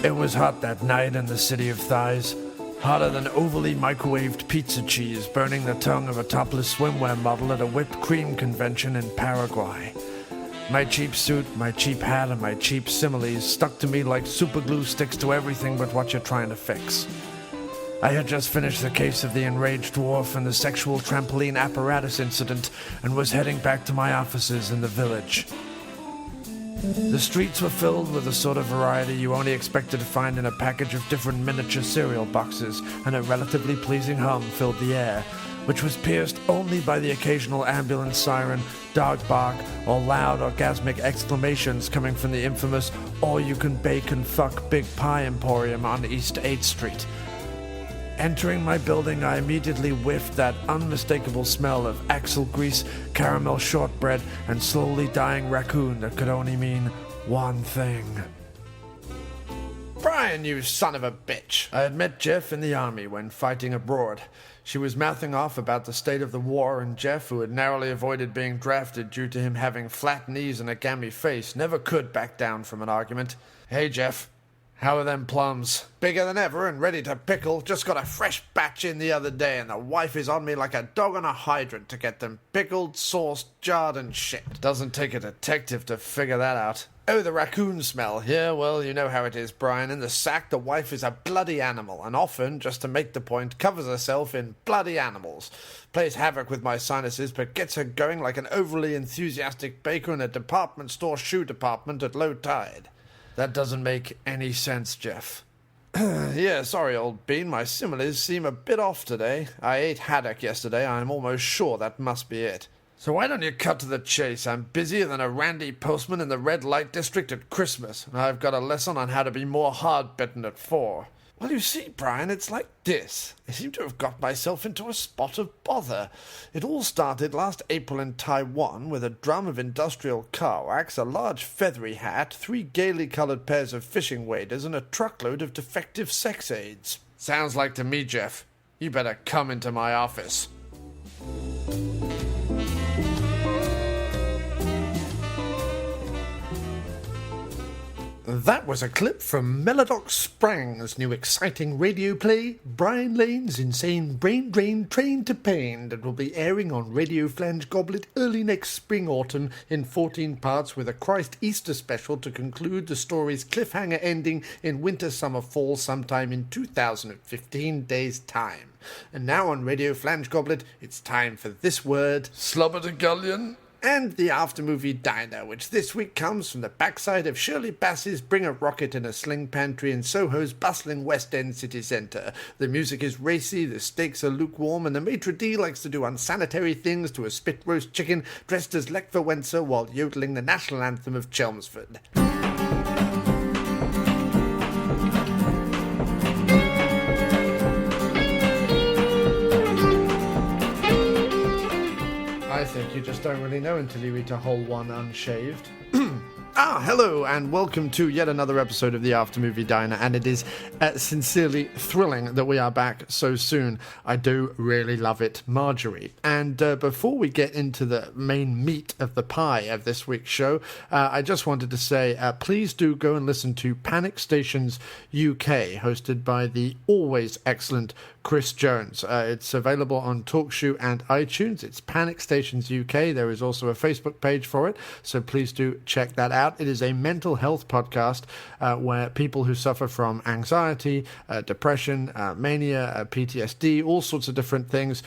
It was hot that night in the city of thighs. Hotter than overly microwaved pizza cheese burning the tongue of a topless swimwear model at a whipped cream convention in Paraguay. My cheap suit, my cheap hat, and my cheap similes stuck to me like superglue sticks to everything but what you're trying to fix. I had just finished the case of the enraged dwarf and the sexual trampoline apparatus incident and was heading back to my offices in the village. The streets were filled with the sort of variety you only expected to find in a package of different miniature cereal boxes, and a relatively pleasing hum filled the air, which was pierced only by the occasional ambulance siren, dog bark, or loud orgasmic exclamations coming from the infamous all-you-can-bake-and-fuck Big Pie Emporium on East 8th Street. Entering my building, I immediately whiffed that unmistakable smell of axle grease, caramel shortbread, and slowly dying raccoon that could only mean one thing. Brian, you son of a bitch! I had met Jeff in the army when fighting abroad. She was mouthing off about the state of the war, and Jeff, who had narrowly avoided being drafted due to him having flat knees and a gammy face, never could back down from an argument. Hey, Jeff. How are them plums? Bigger than ever and ready to pickle. Just got a fresh batch in the other day, and the wife is on me like a dog on a hydrant to get them pickled, sauced, jarred, and shipped. Doesn't take a detective to figure that out. Oh, the raccoon smell. Yeah, well, you know how it is, Brian. In the sack, the wife is a bloody animal, and often, just to make the point, covers herself in bloody animals. Plays havoc with my sinuses, but gets her going like an overly enthusiastic baker in a department store shoe department at low tide. That doesn't make any sense, Jeff. Yeah, sorry, old bean. My similes seem a bit off today. I ate haddock yesterday. I'm almost sure that must be it. So why don't you cut to the chase? I'm busier than a randy postman in the red light district at Christmas, and I've got a lesson on how to be more hard-bitten at 4. Well, you see, Brian, it's like this. I seem to have got myself into a spot of bother. It all started last April in Taiwan with a drum of industrial car wax, a large feathery hat, 3 gaily coloured pairs of fishing waders, and a truckload of defective sex aids. Sounds like to me, Jeff. You better come into my office. That was a clip from Melodox Sprang's new exciting radio play, Brian Lane's Insane Brain Drain Train to Pain, that will be airing on Radio Flange Goblet early next spring-autumn in 14 parts with a Christ Easter special to conclude the story's cliffhanger ending in winter-summer-fall sometime in 2015 days' time. And now on Radio Flange Goblet, it's time for this word, Slobberdigullion. And the after-movie diner, which this week comes from the backside of Shirley Bassey's Bring a Rocket in a Sling Pantry in Soho's bustling West End city centre. The music is racy, the steaks are lukewarm, and the maitre d' likes to do unsanitary things to a spit roast chicken dressed as Lech Wałęsa while yodeling the national anthem of Chelmsford. I think you just don't really know until you eat a whole one unshaved. Hello, and welcome to yet another episode of the After Movie Diner, and it is sincerely thrilling that we are back so soon. I do really love it, Marjorie. And before we get into the main meat of the pie of this week's show, I just wanted to say, please do go and listen to Panic Stations UK, hosted by the always excellent Chris Jones. It's available on TalkShoe and iTunes. It's Panic Stations UK. There is also a Facebook page for it, so please do check that out. It is a mental health podcast where people who suffer from anxiety, depression, mania, PTSD, all sorts of different things,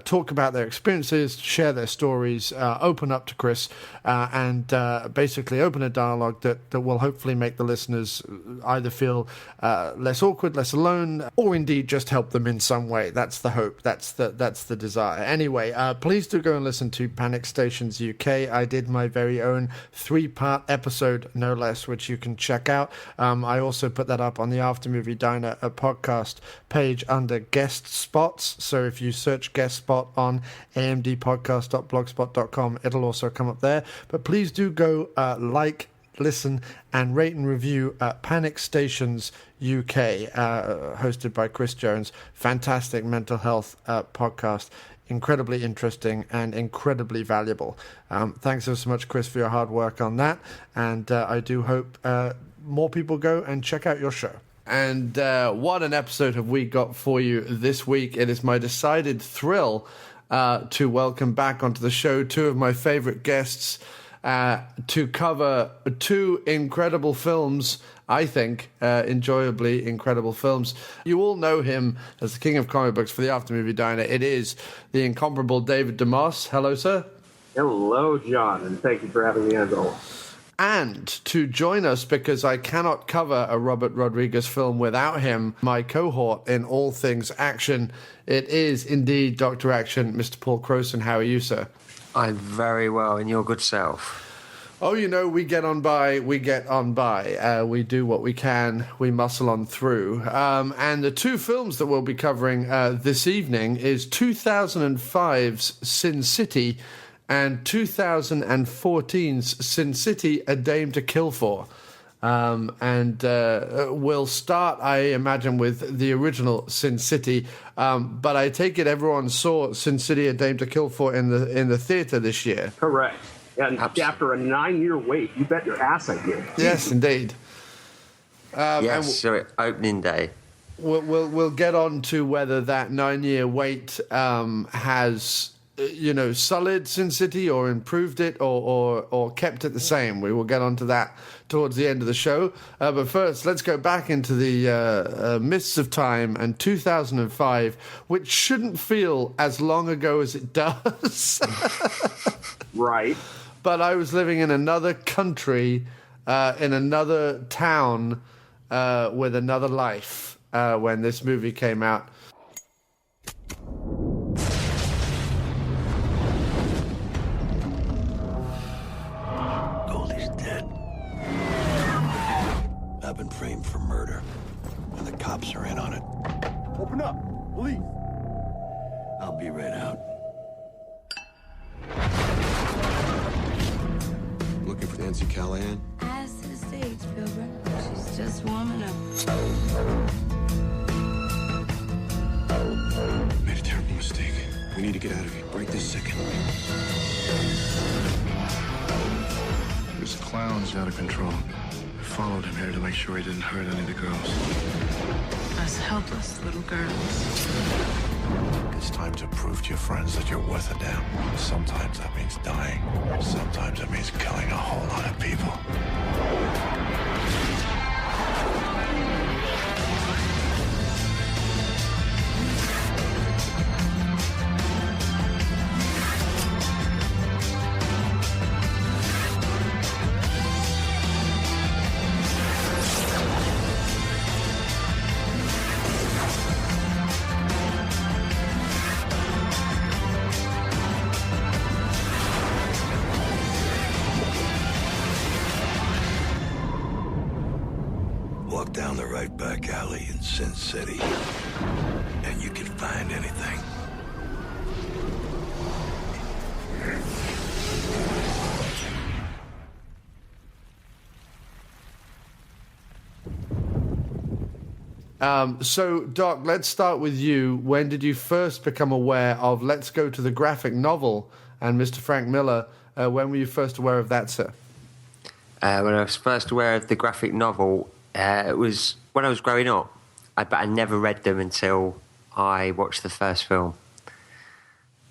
talk about their experiences, share their stories, open up to Chris, and basically open a dialogue that will hopefully make the listeners either feel less awkward, less alone, or indeed just help them in some way. That's the hope. That's the desire. Anyway, please do go and listen to Panic Stations UK. I did my very own 3-part episode, no less, which you can check out. I also put that up on the After Movie Diner podcast page under guest spots. So if you search guest spot on amdpodcast.blogspot.com, it'll also come up there. But please do go listen, and rate and review Panic Stations UK, hosted by Chris Jones. Fantastic mental health podcast. Incredibly interesting and incredibly valuable. Thanks so much, Chris, for your hard work on that. And I do hope more people go and check out your show. And what an episode have we got for you this week. It is my decided thrill to welcome back onto the show two of my favorite guests to cover two incredible films, I think, enjoyably incredible films. You all know him as the king of comic books for the After Movie Diner. It is the incomparable David DeMoss. Hello, sir. Hello, John, and thank you for having me as always. And to join us, because I cannot cover a Robert Rodriguez film without him, my cohort in all things action, it is indeed Dr. Action, Mr. Paul Crowson. How are you, sir? I'm very well, and your good self? Oh, you know, we get on by. We do what we can. We muscle on through. And the two films that we'll be covering this evening is 2005's Sin City and 2014's Sin City, A Dame to Kill For. We'll start, I imagine, with the original Sin City. But I take it everyone saw Sin City, A Dame to Kill For in the theater this year. Correct. And after a 9-year wait, you bet your ass I did. Yes, indeed. So opening day. We'll get on to whether that 9-year wait has sullied Sin City or improved it or kept it the same. We will get on to that towards the end of the show. But first, let's go back into the mists of time and 2005, which shouldn't feel as long ago as it does. Right. But I was living in another country, in another town, with another life when this movie came out. Goldie's dead. I've been framed for murder, and the cops are in on it. Open up, please. I'll be right out. Looking for Nancy Callahan? Eyes to the stage, Pilgrim. She's just warming up. Made a terrible mistake. We need to get out of here. Right this second. This clown's out of control. I followed him here to make sure he didn't hurt any of the girls. Us helpless little girls. It's time to prove to your friends that you're worth a damn. Sometimes that means dying. Sometimes it means killing a whole lot of people. Walk down the right back alley in Sin City, and you can find anything. So, Doc, let's start with you. When did you first become aware of Let's Go to the Graphic Novel and Mr. Frank Miller? When were you first aware of that, sir? When I was first aware of the graphic novel, it was when I was growing up, but I never read them until I watched the first film.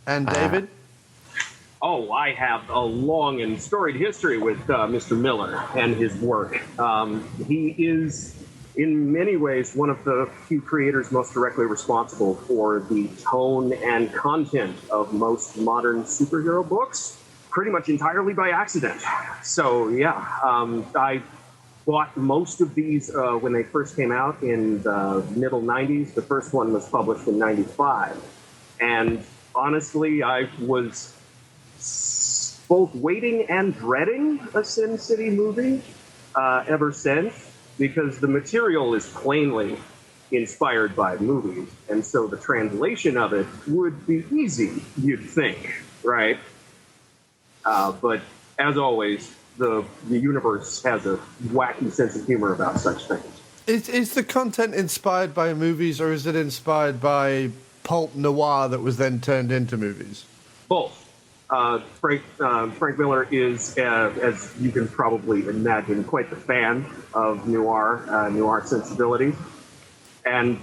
And David? I have a long and storied history with Mr. Miller and his work. He is, in many ways, one of the few creators most directly responsible for the tone and content of most modern superhero books, pretty much entirely by accident. So, I bought most of these when they first came out in the middle 90s. The first one was published in 95. And honestly, I was both waiting and dreading a Sin City movie ever since, because the material is plainly inspired by movies. And so the translation of it would be easy, you'd think, right? But as always, the universe has a wacky sense of humor about such things. Is the content inspired by movies, or is it inspired by pulp noir that was then turned into movies? Both. Frank Miller is, as you can probably imagine, quite the fan of noir sensibilities. And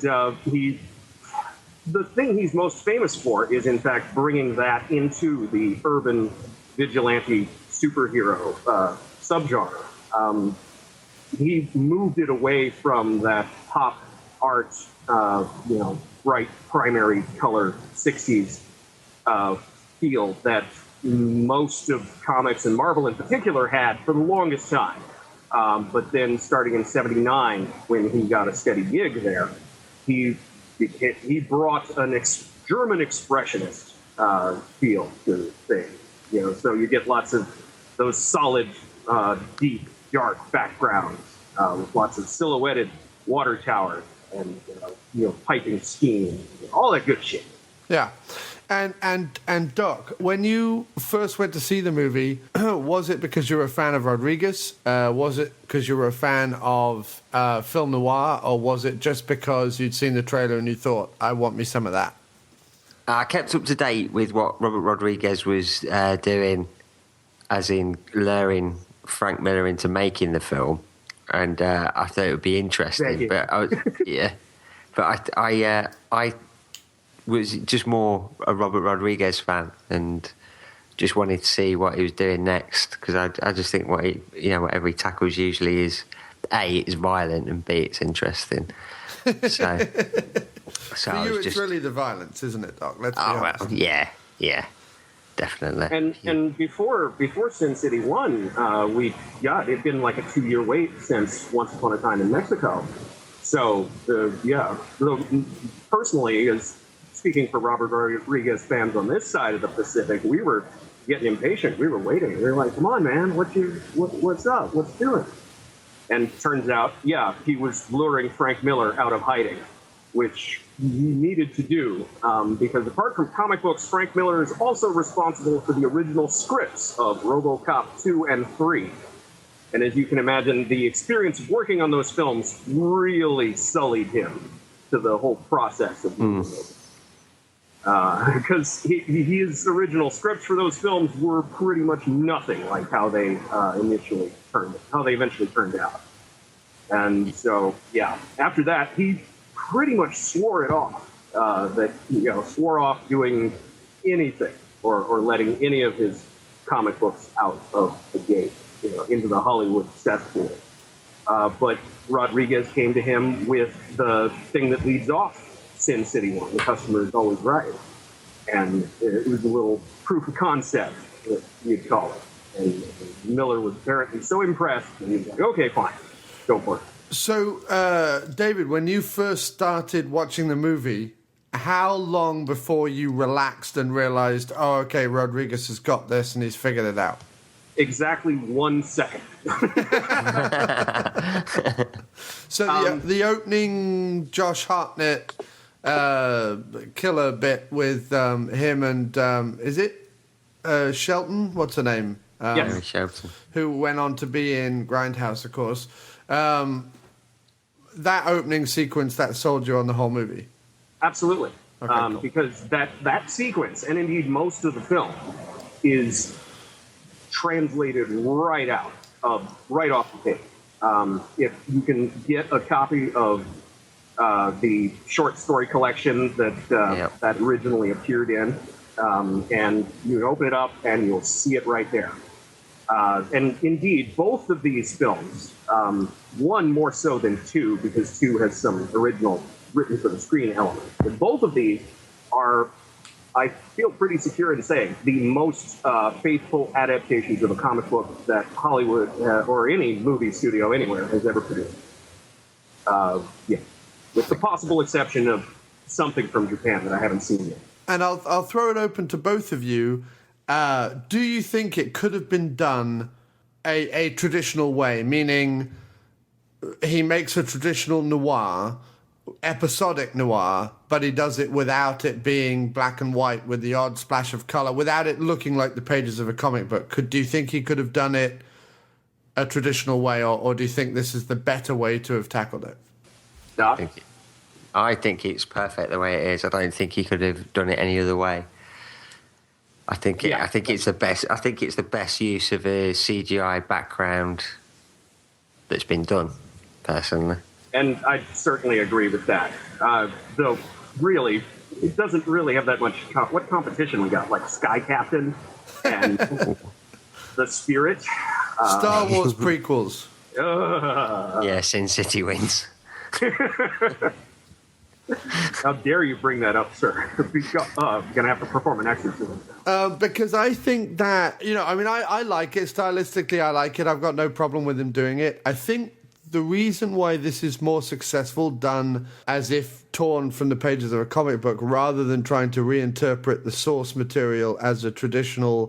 the thing he's most famous for is, in fact, bringing that into the urban vigilante superhero subgenre. He moved it away from that pop art, bright primary color 60s feel that most of comics and Marvel in particular had for the longest time. But then starting in '79, when he got a steady gig there, he brought German expressionist feel to things. So you get lots of those solid, deep, dark backgrounds with lots of silhouetted water towers and piping steam, all that good shit. Yeah. And Doc, when you first went to see the movie, was it because you were a fan of Rodriguez? Was it because you were a fan of film noir? Or was it just because you'd seen the trailer and you thought, I want me some of that? I kept up to date with what Robert Rodriguez was doing, as in luring Frank Miller into making the film. And I thought it would be interesting. But I was just more a Robert Rodriguez fan and just wanted to see what he was doing next, because I just think whatever he tackles usually is, A, it's violent, and B, it's interesting. So for you, it's really the violence, isn't it, Doc? Let's be honest. Well, yeah, definitely. And before Sin City 1, it'd been like a 2-year wait since Once Upon a Time in Mexico. So personally, as speaking for Robert Rodriguez fans on this side of the Pacific, we were getting impatient. We were waiting. We were like, come on, man, what's up? What's doing? And turns out, he was luring Frank Miller out of hiding, which he needed to do, because apart from comic books, Frank Miller is also responsible for the original scripts of RoboCop 2 and 3. And as you can imagine, the experience of working on those films really sullied him to the whole process of making it. Because his original scripts for those films were pretty much nothing like how they eventually turned out. And so, after that, he pretty much swore it off. Swore off doing anything or letting any of his comic books out of the gate, into the Hollywood cesspool. But Rodriguez came to him with the thing that leads off Sin City 1, The Customer is Always Right. And it was a little proof of concept, that you'd call it. And Miller was apparently so impressed, and he was like, okay, fine, go for it. So, David, when you first started watching the movie, how long before you relaxed and realized, oh, okay, Rodriguez has got this and he's figured it out? Exactly 1 second. So the opening Josh Hartnett killer bit with him and is it Shelton? What's her name? Yes, Shelton. Who went on to be in Grindhouse, of course. That opening sequence, that sold you on the whole movie? Absolutely. Okay, cool. Because that sequence, and indeed most of the film, is translated right off the page. If you can get a copy of the short story collection that originally appeared in, and you open it up and you'll see it right there. And indeed, both of these films, one more so than 2, because 2 has some original written for the screen elements, but both of these are, I feel pretty secure in saying, the most faithful adaptations of a comic book that Hollywood or any movie studio anywhere has ever produced. With the possible exception of something from Japan that I haven't seen yet. And I'll throw it open to both of you. Do you think it could have been done a traditional way, meaning he makes a traditional noir, episodic noir, but he does it without it being black and white with the odd splash of color, without it looking like the pages of a comic book? Do you think he could have done it a traditional way, or do you think this is the better way to have tackled it? I think it's perfect the way it is. I don't think he could have done it any other way. I think it's the best. I think it's the best use of a CGI background that's been done, personally. And I certainly agree with that. Though, really, it doesn't really have that much. What competition we got? Like Sky Captain and The Spirit. Star Wars prequels. Yeah, Sin City wins. How dare you bring that up, sir? You're going to have to perform an exorcism. Because I think that, I like it. Stylistically, I like it. I've got no problem with him doing it. I think the reason why this is more successful done as if torn from the pages of a comic book rather than trying to reinterpret the source material as a traditionally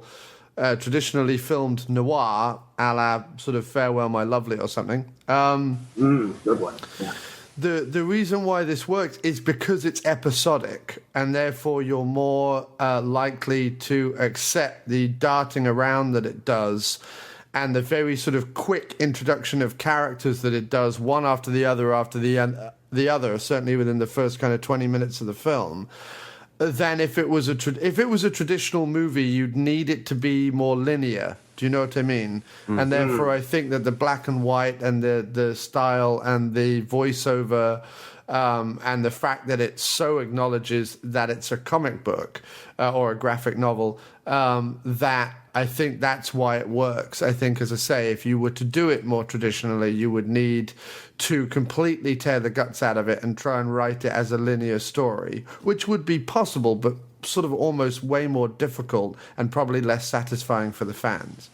filmed noir, a la sort of Farewell My Lovely or something. Good one. Yeah. The reason why this works is because it's episodic, and therefore you're more likely to accept the darting around that it does and the very sort of quick introduction of characters that it does, one after the other, certainly within the first kind of 20 minutes of the film, than if it was a traditional movie, you'd need it to be more linear. Do you know what I mean? Mm-hmm. And therefore, I think that the black and white and the style and the voiceover and the fact that it so acknowledges that it's a comic book or a graphic novel, that I think that's why it works. I think, as I say, if you were to do it more traditionally, you would need to completely tear the guts out of it and try and write it as a linear story, which would be possible, but sort of almost way more difficult and probably less satisfying for the fans.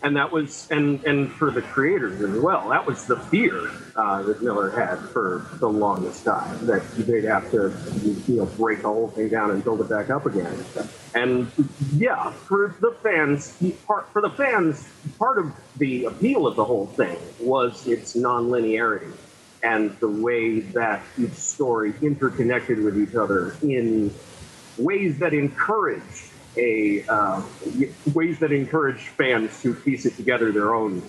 And that was, and for the creators as well, that was the fear that Miller had for the longest time, that they'd have to, break the whole thing down and build it back up again. And yeah, for the fans, part of the appeal of the whole thing was its non-linearity and the way that each story interconnected with each other in ways that encouraged fans to piece it together their own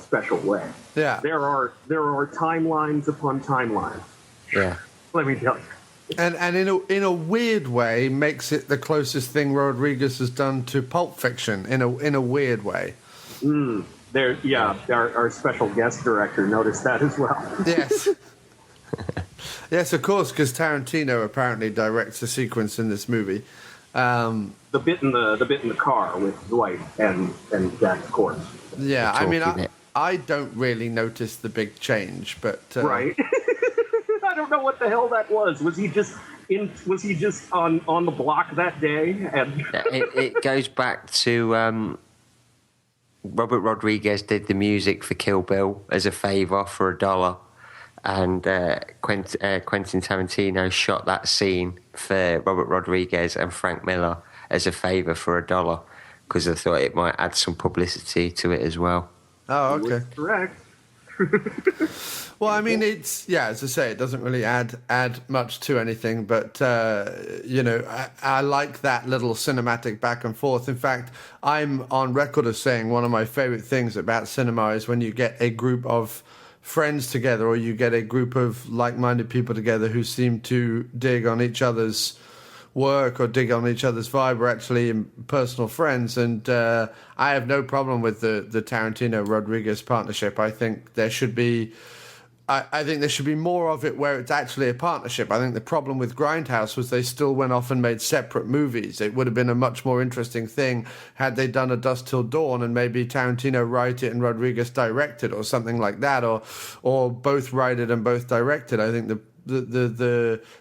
special way. Yeah, there are timelines upon timelines. Yeah, let me tell you. And in a weird way, makes it the closest thing Rodriguez has done to Pulp Fiction. In a weird way. Our special guest director noticed that as well. Yes. Yes, of course, because Tarantino apparently directs a sequence in this movie. The bit in the car with Dwight and Jack, of course. Yeah, I mean, I don't really notice the big change, but right. I don't know what the hell that was. Was he just on the block that day? And it goes back to Robert Rodriguez did the music for Kill Bill as a favour for $1. And Quentin Tarantino shot that scene for Robert Rodriguez and Frank Miller as a favour for $1 because I thought it might add some publicity to it as well. Oh, okay. Correct. Well, I mean, as I say, it doesn't really add much to anything, but, I like that little cinematic back and forth. In fact, I'm on record of saying one of my favourite things about cinema is when you get a group of friends together or you get a group of like-minded people together who seem to dig on each other's work or dig on each other's vibe or actually personal friends. And I have no problem with the Tarantino-Rodriguez partnership. I think there should be more of it where it's actually a partnership. I think the problem with Grindhouse was they still went off and made separate movies. It would have been a much more interesting thing had they done A Dusk Till Dawn and maybe Tarantino write it and Rodriguez direct it or something like that, or both write it and both direct it. I think the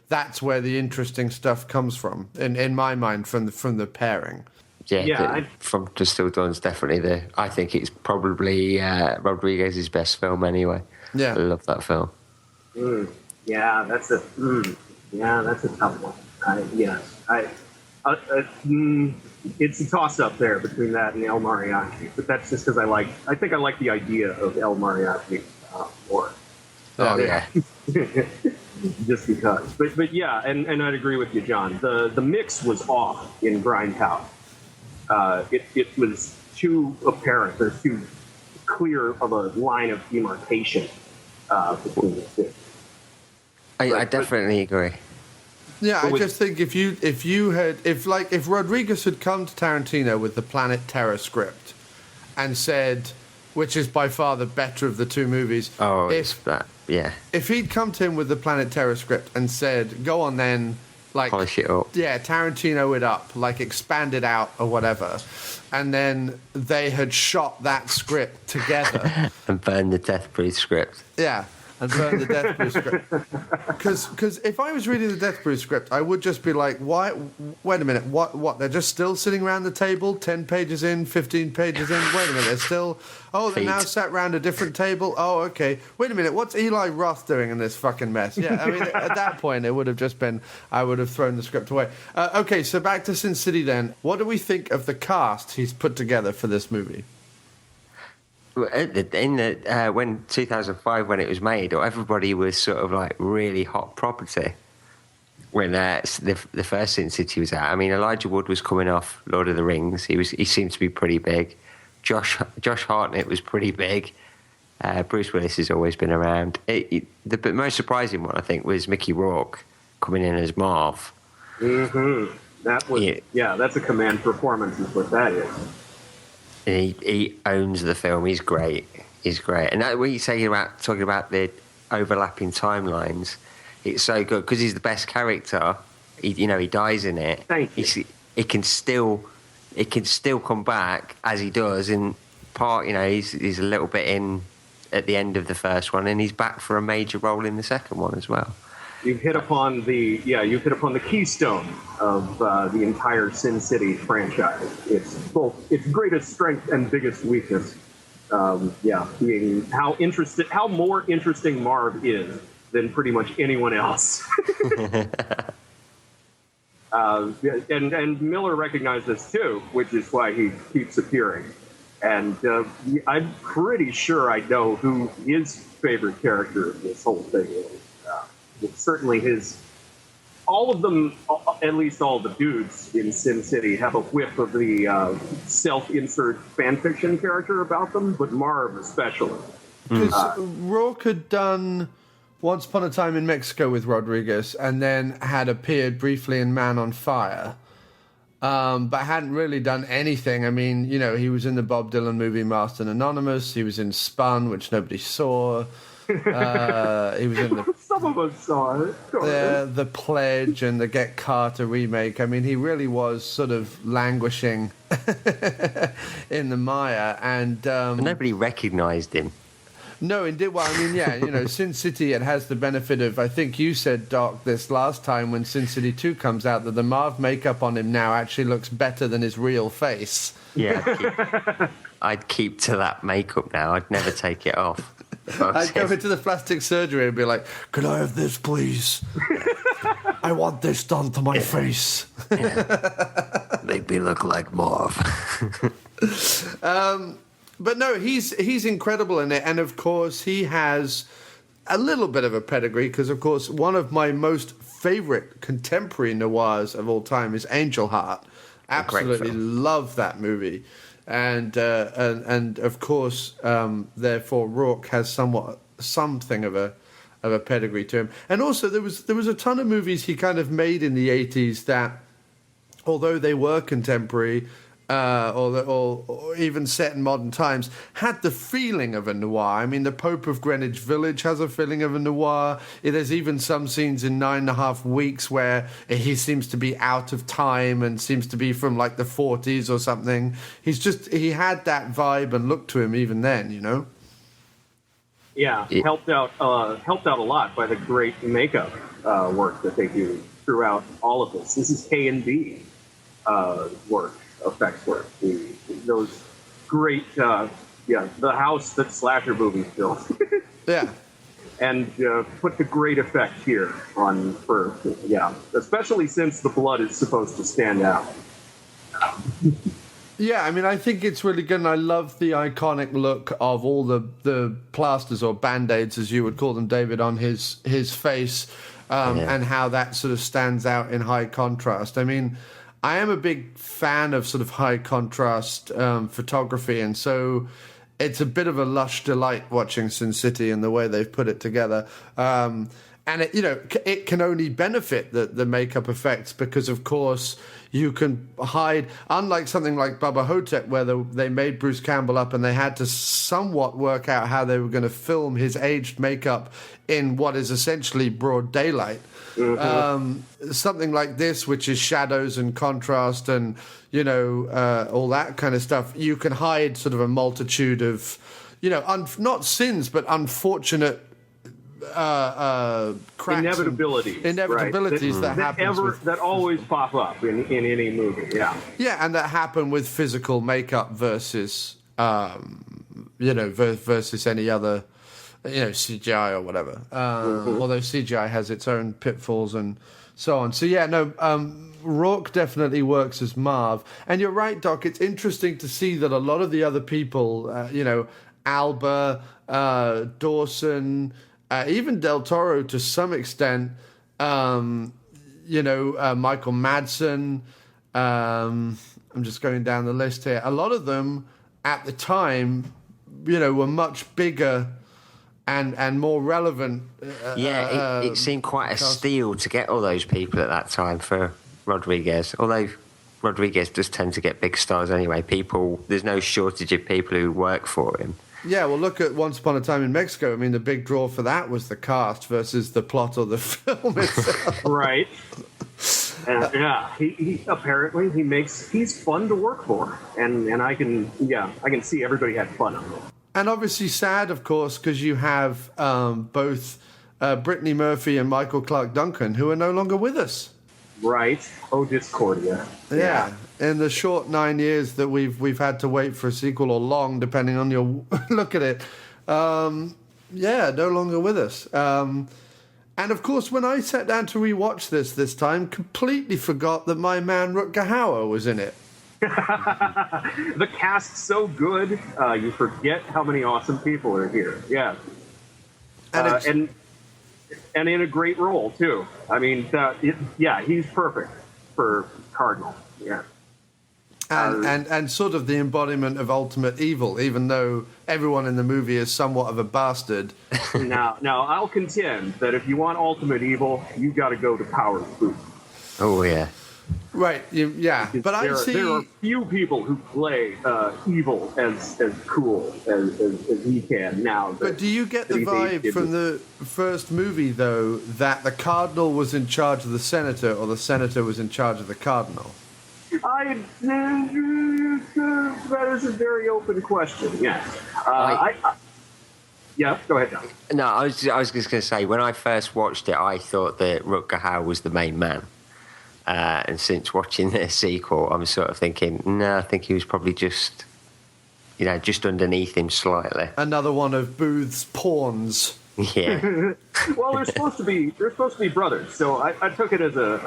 that's where the interesting stuff comes from, in my mind, from the pairing. From Dusk Till Dawn's definitely I think it's probably Rodriguez's best film anyway. Yeah, I love that film. That's a tough one. It's a toss-up there between that and El Mariachi, but that's just because I think I like the idea of El Mariachi more. Oh yeah. Just because, but yeah, and I'd agree with you, John. The mix was off in Grindhouse. It was too apparent. There's too clear of a line of demarcation between the two. I definitely agree. Yeah, I just think if Rodriguez had come to Tarantino with the Planet Terror script and said, which is by far the better of the two movies. Oh, it's that, yeah. If he'd come to him with the Planet Terror script and said, go on then, like, polish it up. Yeah, Tarantino it up, like expand it out or whatever. And then they had shot that script together. And burned the Death Breed script. Yeah. And burn the Death Brew script. Because if I was reading the Death Brew script, I would just be like, why? Wait a minute, what? They're just still sitting around the table, 10 pages in, 15 pages in. Wait a minute, they're still... Oh, they're now sat around a different table. Oh, okay. Wait a minute, what's Eli Roth doing in this fucking mess? Yeah, I mean, at that point, it would have just been... I would have thrown the script away. Okay, so back to Sin City then. What do we think of the cast he's put together for this movie? When 2005, when it was made, everybody was sort of like really hot property when the first Sin City was out. I mean, Elijah Wood was coming off Lord of the Rings. He seemed to be pretty big. Josh Hartnett was pretty big. Bruce Willis has always been around. The most surprising one, I think, was Mickey Rourke coming in as Marv. Mm-hmm. That was that's a command performance, is what that is. And he owns the film. He's great. And that, when you say talking about the overlapping timelines, it's so good because he's the best character. He dies in it. Thank you. It can still come back as he does. In part, he's a little bit in at the end of the first one, and he's back for a major role in the second one as well. You've hit upon the keystone of the entire Sin City franchise. It's both its greatest strength and biggest weakness. Being how more interesting Marv is than pretty much anyone else. And Miller recognized this too, which is why he keeps appearing. And I'm pretty sure I know who his favorite character in this whole thing is. It's certainly all of them, at least all the dudes in Sin City, have a whiff of the self-insert fanfiction character about them, but Marv especially. Because Rourke had done Once Upon a Time in Mexico with Rodriguez and then had appeared briefly in Man on Fire, but hadn't really done anything. I mean, he was in the Bob Dylan movie Masked and Anonymous. He was in Spun, which nobody saw. He was in some of us saw it. The Pledge and the Get Carter remake. I mean, he really was sort of languishing in the mire, and nobody recognised him. No, indeed. Well, I mean, Sin City, it has the benefit of, I think you said, Doc, this last time when Sin City 2 comes out, that the Marv makeup on him now actually looks better than his real face. Yeah, I'd keep to that makeup now. I'd never take it off. I'd go into the plastic surgery and be like, could I have this, please? I want this done to my face. Make me look like Marv. But no, he's incredible in it. And, of course, he has a little bit of a pedigree because, of course, one of my most favourite contemporary noirs of all time is Angel Heart. Absolutely love that movie. And of course, therefore, Rourke has something of a pedigree to him. And also, there was a ton of movies he kind of made in the 80s that, although they were contemporary, or even set in modern times, had the feeling of a noir. I mean, The Pope of Greenwich Village has a feeling of a noir. There's even some scenes in 9.5 Weeks where he seems to be out of time and seems to be from like the 40s or something. He had that vibe and look to him even then, Yeah, helped out a lot by the great makeup work that they do throughout all of this. This is K&B work. Effects work. Those great, the house that slasher movies built. Yeah. And put the great effect here especially since the blood is supposed to stand out. Yeah, I mean, I think it's really good, and I love the iconic look of all the plasters or Band-Aids, as you would call them, David, on his face, and how that sort of stands out in high contrast. I mean, I am a big fan of sort of high contrast photography, and so it's a bit of a lush delight watching Sin City and the way they've put it together. And it can only benefit the makeup effects because, of course, you can hide. Unlike something like Bubba Hotep, where they made Bruce Campbell up and they had to somewhat work out how they were going to film his aged makeup in what is essentially broad daylight. Something like this, which is shadows and contrast and all that kind of stuff, you can hide sort of a multitude of not sins but unfortunate cracks inevitabilities that happen that always pop up in any movie. And that happen with physical makeup versus versus any other CGI or whatever. Although CGI has its own pitfalls and so on. So Rourke definitely works as Marv. And you're right, Doc, it's interesting to see that a lot of the other people, Alba, Dawson, even Del Toro to some extent, Michael Madsen, I'm just going down the list here. A lot of them at the time, were much bigger and more relevant. It seemed quite a steal to get all those people at that time for Rodriguez. Although Rodriguez does tend to get big stars anyway. There's no shortage of people who work for him. Yeah, well, look at Once Upon a Time in Mexico. I mean, the big draw for that was the cast versus the plot of the film itself. Right. He apparently he's fun to work for, and I can see everybody had fun on it. And obviously sad, of course, because you have both Brittany Murphy and Michael Clarke Duncan, who are no longer with us. Right. Oh, Discordia. Yeah. In the short 9 years that we've had to wait for a sequel, or long, depending on your look at it, no longer with us. And of course, when I sat down to rewatch this time, completely forgot that my man Rutger Hauer was in it. The cast's so good, you forget how many awesome people are here. Yeah. And in a great role, too. I mean, he's perfect for Cardinal. Yeah. And sort of the embodiment of ultimate evil, even though everyone in the movie is somewhat of a bastard. Now, I'll contend that if you want ultimate evil, you got to go to Power Food. Oh, yeah. Right, but there are few people who play evil as cool as he can now. But do you get the vibe from the first movie, though, that the Cardinal was in charge of the Senator, or the Senator was in charge of the Cardinal? That is a very open question, yes. Yeah, go ahead, John. No, I was just going to say, when I first watched it, I thought that Rutger Hauer was the main man. And since watching the sequel, I'm sort of thinking, no, I think he was probably just underneath him slightly. Another one of Booth's pawns. Yeah. Well, they're supposed to be brothers, so I took it as a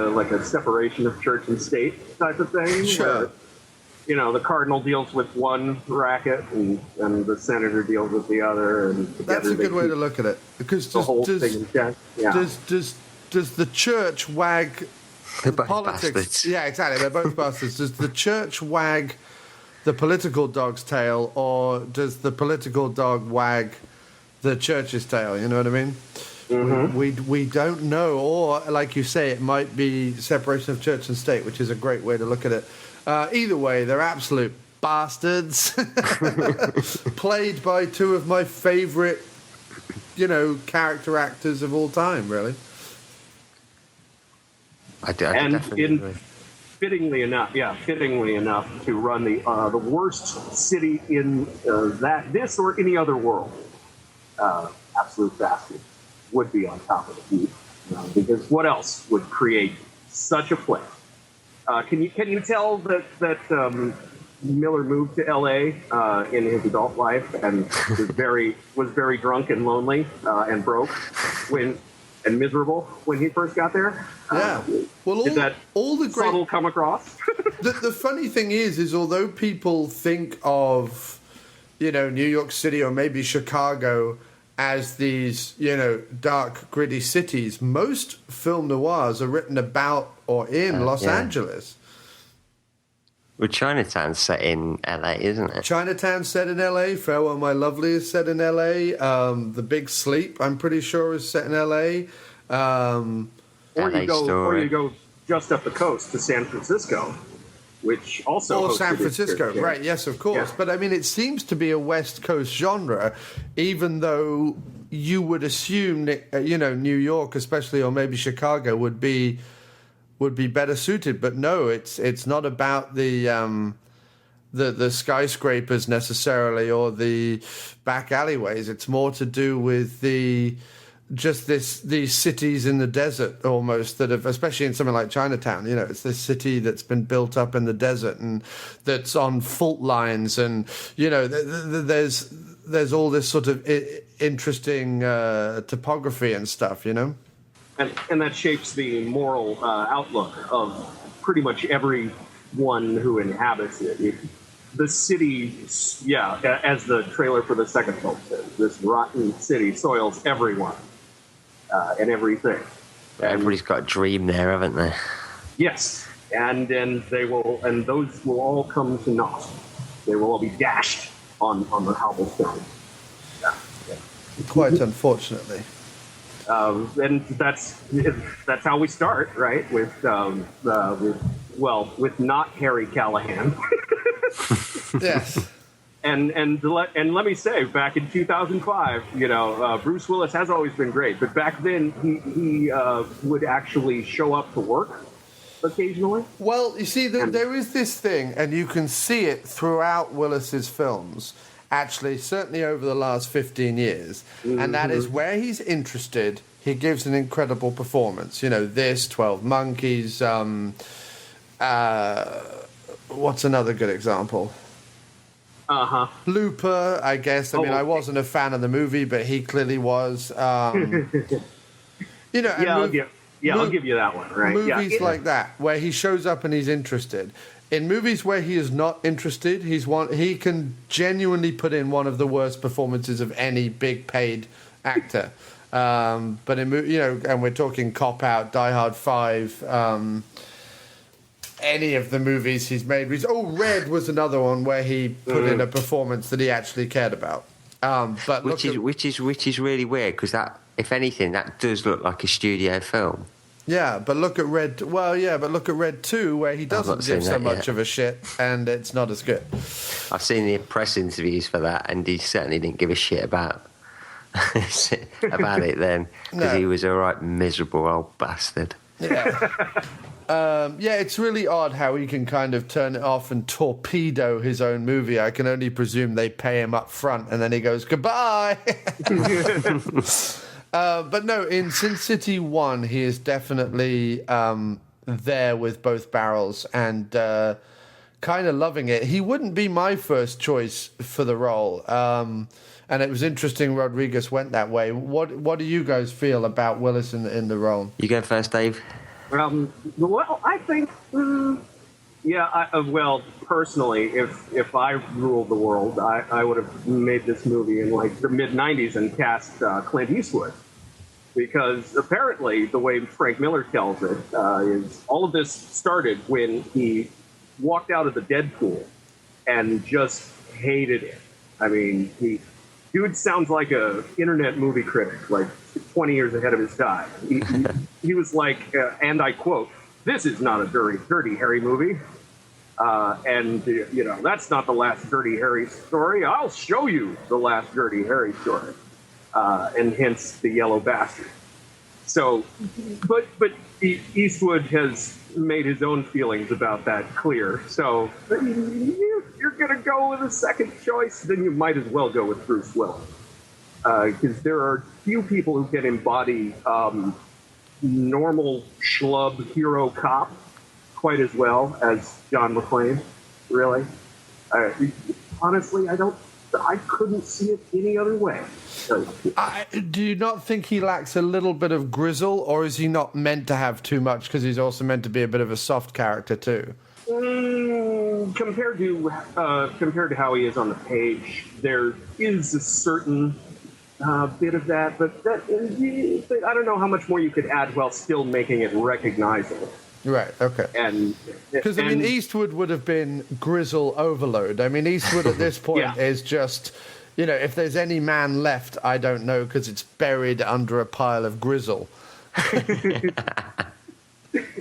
like a separation of church and state type of thing. Sure. Where, the Cardinal deals with one racket and the Senator deals with the other, and that's a good way to look at it, because the whole thing. Does the church wag? They're both politics. Bastards. Yeah, exactly. They're both bastards. Does the church wag the political dog's tail, or does the political dog wag the church's tail? You know what I mean? Mm-hmm. We don't know, or like you say, it might be separation of church and state, which is a great way to look at it. Either way, they're absolute bastards, played by two of my favorite, character actors of all time, really. Fittingly enough, to run the worst city in this or any other world, absolute bastard would be on top of the heap. Because what else would create such a place? Can you tell that Miller moved to L.A. In his adult life and was very drunk and lonely and broke and miserable when he first got there? Yeah. Well, did that all the great subtle come across? The funny thing is although people think of, New York City or maybe Chicago as these, dark, gritty cities, most film noirs are written about or in Los Angeles. Well, Chinatown's set in LA, isn't it? Chinatown set in LA. Farewell My Lovely is set in LA. The Big Sleep, I'm pretty sure, is set in LA. Or you go just up the coast to San Francisco, which also hosted San its Francisco, fair right? share. Yes, of course. Yeah. But I mean, it seems to be a West Coast genre, even though you would assume that, New York, especially, or maybe Chicago, would be better suited. But no, it's not about the skyscrapers necessarily or the back alleyways. It's more to do with these cities in the desert almost that have, especially in something like Chinatown, it's this city that's been built up in the desert and that's on fault lines, and there's all this sort of interesting topography and stuff, And that shapes the moral outlook of pretty much everyone who inhabits it. The city, as the trailer for the second film says, this rotten city soils everyone and everything. Everybody's got a dream there, haven't they? Yes, and those will all come to naught. They will all be dashed on the cobblestone. Yeah. quite unfortunately. And that's how we start, right? With not Harry Callahan. Yes. And let me say, back in 2005, Bruce Willis has always been great, but back then he would actually show up to work occasionally. Well, you see, there is this thing, and you can see it throughout Willis's films, actually, certainly over the last 15 years, and that is where he's interested, he gives an incredible performance. This, 12 Monkeys, what's another good example? Looper, I guess. I wasn't a fan of the movie, but he clearly was. I'll give you that one. Right? Movies like that, where he shows up and he's interested. In movies where he is not interested, he can genuinely put in one of the worst performances of any big paid actor. But in and we're talking Cop Out, Die Hard 5. Any of the movies he's made. Red was another one where he put in a performance that he actually cared about. Which is really weird, because that, if anything, that does look like a studio film. Yeah, but look at Red. Well, yeah, but look at Red 2, where he doesn't give so much of a shit, and it's not as good. I've seen the press interviews for that, and he certainly didn't give a shit about it then, because he was a right miserable old bastard. Yeah. It's really odd how he can kind of turn it off and torpedo his own movie. I can only presume they pay him up front and then he goes, goodbye. But no, in Sin City 1, he is definitely there with both barrels and kind of loving it. He wouldn't be my first choice for the role. And it was interesting Rodriguez went that way. What do you guys feel about Willis in the role? You go first, Dave. Well, I think, personally, if I ruled the world, I would have made this movie in like the mid-'90s and cast Clint Eastwood. Because apparently, the way Frank Miller tells it, is all of this started when he walked out of the Deadpool and just hated it. I mean, dude sounds like a internet movie critic, like 20 years ahead of his time. He was like, and I quote, "This is not a Dirty Harry movie. That's not the last Dirty Harry story. I'll show you the last Dirty Harry story." And hence the yellow bastard. So, but Eastwood has made his own feelings about that clear. So, you're going to go with a second choice, then you might as well go with Bruce Willis. Because there are few people who can embody normal schlub hero cop quite as well as John McClane, really. Honestly, I couldn't see it any other way. Do you not think he lacks a little bit of grizzle, or is he not meant to have too much because he's also meant to be a bit of a soft character too? Compared to how he is on the page, there is a certain bit of that, but I don't know how much more you could add while still making it recognizable. Right, okay. And Because, I mean, Eastwood would have been grizzle overload. I mean, Eastwood at this point Yeah. is just, you know, if there's any man left, I don't know, because it's buried under a pile of grizzle.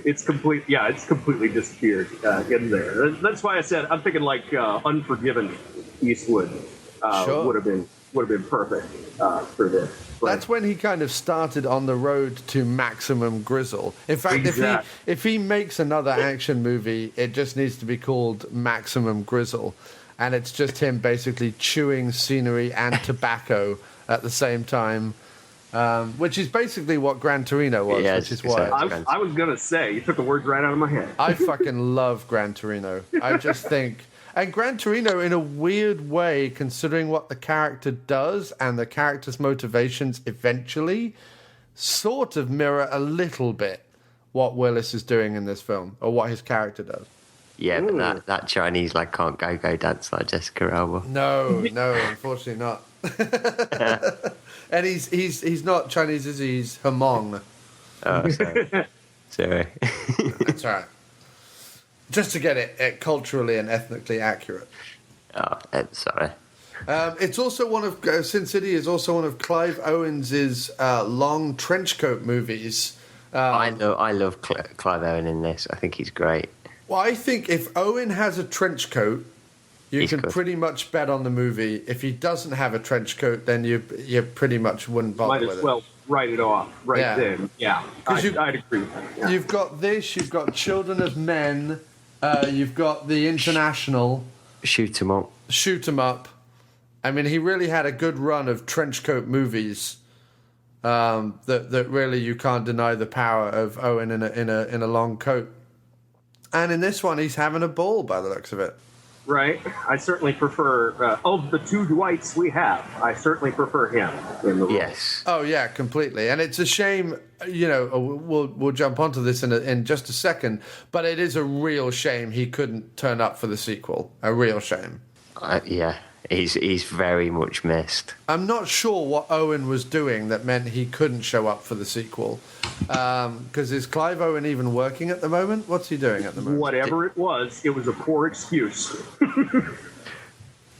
it's completely disappeared in there. That's why I said I'm thinking like Unforgiven Eastwood Sure. would have been perfect for this. But That's when he kind of started on the road to maximum grizzle. In fact, Exact. if he makes another action movie, it just needs to be called Maximum Grizzle. And it's just him basically chewing scenery and tobacco at the same time, which is basically what Gran Torino was, Yeah, which is it's exactly. why I was gonna say you took the words right out of my head. I fucking love Gran Torino. I just think... And Gran Torino, in a weird way, considering what the character does and the character's motivations eventually, sort of mirror a little bit what Willis is doing in this film, or what his character does. Yeah, but that Chinese like can't go dance like Jessica Alba. No, unfortunately not. And he's not Chinese, is he? He's Hmong. Oh, sorry. That's all right. Just to get it culturally and ethnically accurate. Oh, sorry. It's also one of Sin City is also one of Clive Owens' long trench coat movies. I love Clive Owen in this. I think he's great. Well, I think if Owen has a trench coat, you He's can good. pretty much bet on the movie. If he doesn't have a trench coat, then you pretty much wouldn't bother Might with as well write it off then. Yeah, 'Cause I'd agree with that. it. Yeah. You've got this. You've got Children of Men. You've got The International. Shoot 'em up. Shoot 'em up. I mean, he really had a good run of trench coat movies. That really you can't deny the power of Owen in a long coat. And in this one, he's having a ball by the looks of it. Right. I certainly prefer of the two Dwights we have. I certainly prefer him in the role. Yes. Oh yeah, completely. And it's a shame. You know, we'll jump onto this in just a second. But it is a real shame he couldn't turn up for the sequel. A real shame. Yeah, he's very much missed. I'm not sure what Owen was doing that meant he couldn't show up for the sequel. Because is Clive Owen even working at the moment? What's he doing at the moment? Whatever it was a poor excuse.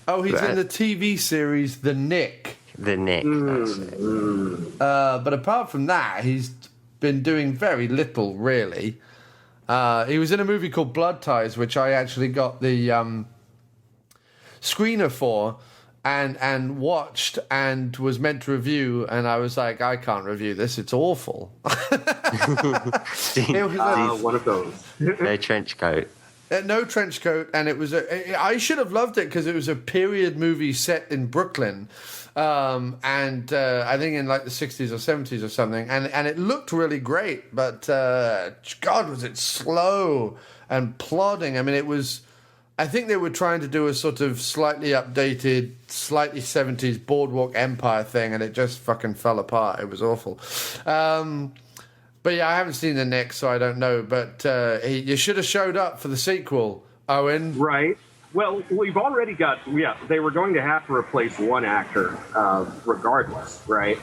Oh, he's in the TV series The Nick. The Nick. That's it. But apart from that, he's been doing very little, really. He was in a movie called Blood Ties, which I actually got the screener for and watched and was meant to review, and I was like, I can't review this, it's awful. It was One of those. No trench coat. no trench coat, and it was I should have loved it because it was a period movie set in Brooklyn, and I think in like the 60s or 70s or something, and it looked really great, but God, was it slow and plodding. I mean, it was, I think they were trying to do a sort of slightly updated, slightly 70s Boardwalk Empire thing, and it just fucking fell apart. It was awful. But yeah, I haven't seen the Nick, so I don't know. But you should have showed up for the sequel, Owen. Right. Well, we've already got, they were going to have to replace one actor regardless, right?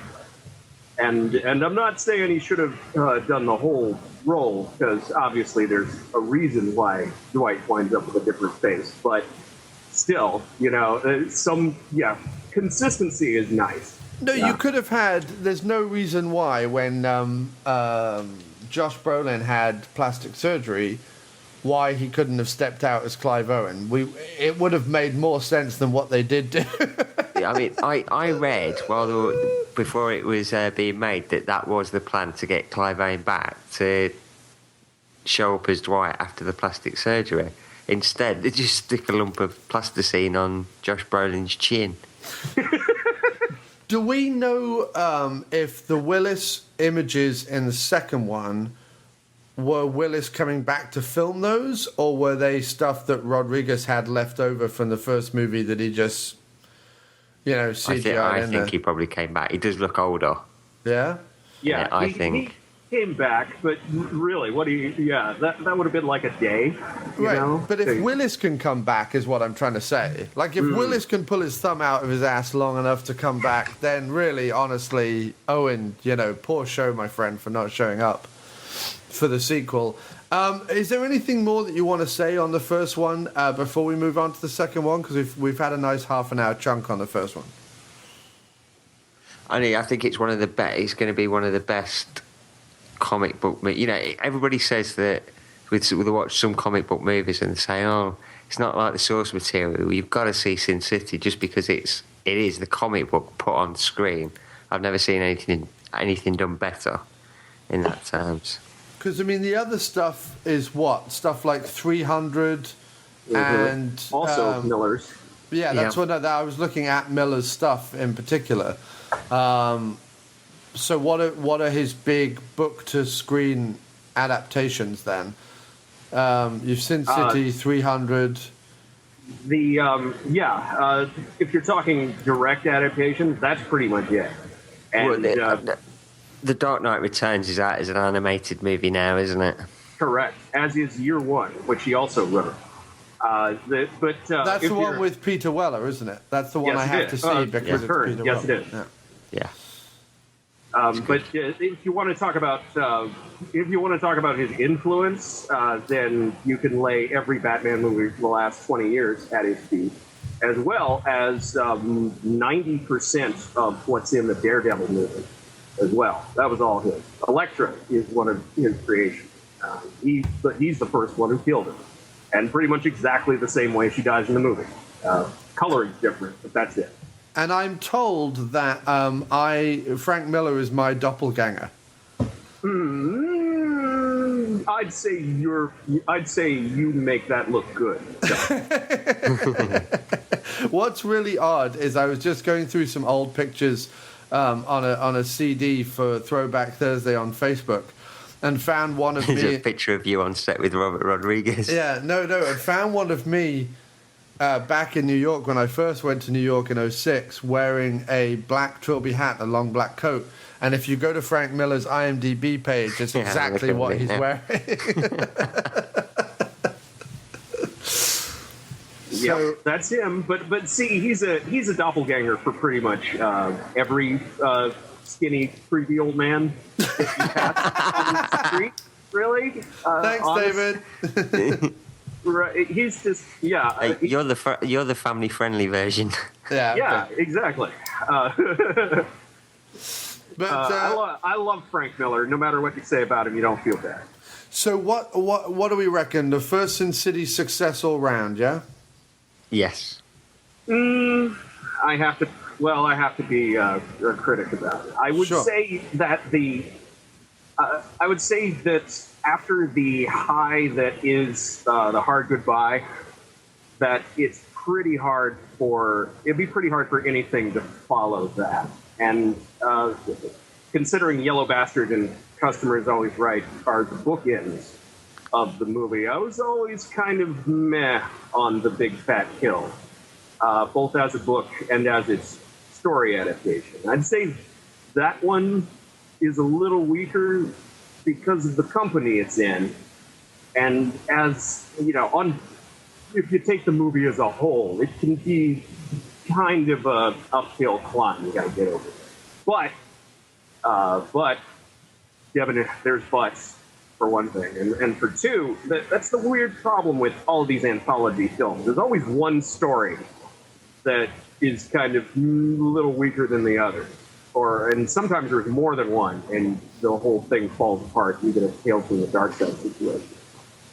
And I'm not saying he should have done the whole role, because obviously there's a reason why Dwight winds up with a different face. But still, consistency is nice. No, you could have had. There's no reason why when Josh Brolin had plastic surgery, why he couldn't have stepped out as Clive Owen. It would have made more sense than what they did do. Yeah, I mean, I read before it was being made that was the plan, to get Clive Owen back to show up as Dwight after the plastic surgery. Instead, they just stick a lump of plasticine on Josh Brolin's chin. Do we know if the Willis images in the second one were Willis coming back to film those, or were they stuff that Rodriguez had left over from the first movie that he just, CGI'd I in think there? he probably came back. He does look older. Yeah? Yeah, I he think. came back, but really, that would have been like a day, you know? But if Willis can come back, is what I'm trying to say. Like, if Willis can pull his thumb out of his ass long enough to come back, then really, honestly, Owen, poor show, my friend, for not showing up for the sequel. Is there anything more that you want to say on the first one before we move on to the second one? Because we've had a nice half an hour chunk on the first one. I think it's one of the best. It's going to be one of the best comic book. Everybody says that with watch some comic book movies and they say, "Oh, it's not like the source material." You've got to see Sin City just because it is the comic book put on screen. I've never seen anything done better in that terms. Because, I mean, the other stuff is what? Stuff like 300 and... Also Miller's. Yeah, that's what I was looking at, Miller's stuff in particular. So what are his big book-to-screen adaptations then? You've Sin City, 300... if you're talking direct adaptations, that's pretty much it. And, The Dark Knight Returns is out as an animated movie now, isn't it? correct, as is Year One, which he also wrote. That's the one with Peter Weller, isn't it? That's the one Yes, I have to see because it's Peter yes, Weller. it is. Yeah. But if you want to talk about his influence, then you can lay every Batman movie for the last 20 years at his feet, as well as 90% of what's in the Daredevil movie as well. That was all his. Elektra is one of his creations. He's the first one who killed her, and pretty much exactly the same way she dies in the movie. Coloring's different, but that's it. And I'm told that Frank Miller is my doppelganger. I'd say you make that look good. What's really odd is I was just going through some old pictures on a CD for Throwback Thursday on Facebook, and found one of me. There's a picture of you on set with Robert Rodriguez. Yeah, no, I found one of me back in New York when I first went to New York in 2006, wearing a black trilby hat, a long black coat. And if you go to Frank Miller's IMDb page, it's exactly what he's wearing. Yeah, that's him. But see, he's a doppelganger for pretty much every skinny, creepy old man that you pass on the street. Really? Thanks, honest. David. Right, he's just You're the family friendly version. Yeah, exactly. But I love Frank Miller. No matter what you say about him, you don't feel bad. So what do we reckon? The first Sin City success all round, yeah? Yes. I have to be a critic about it. I would say that after the high that is the Hard Goodbye, that it'd be pretty hard for anything to follow that. And considering Yellow Bastard and Customer is Always Right are the bookends of the movie, I was always kind of meh on The Big Fat Kill, both as a book and as its story adaptation. I'd say that one is a little weaker because of the company it's in, and as you know, if you take the movie as a whole, it can be kind of a uphill climb. You got to get over it. But Devin, there's buts for one thing, and for two, that's the weird problem with all of these anthology films. There's always one story that is kind of a little weaker than the other. And sometimes there's more than one, and the whole thing falls apart. You get a Tales from the Dark Side situation.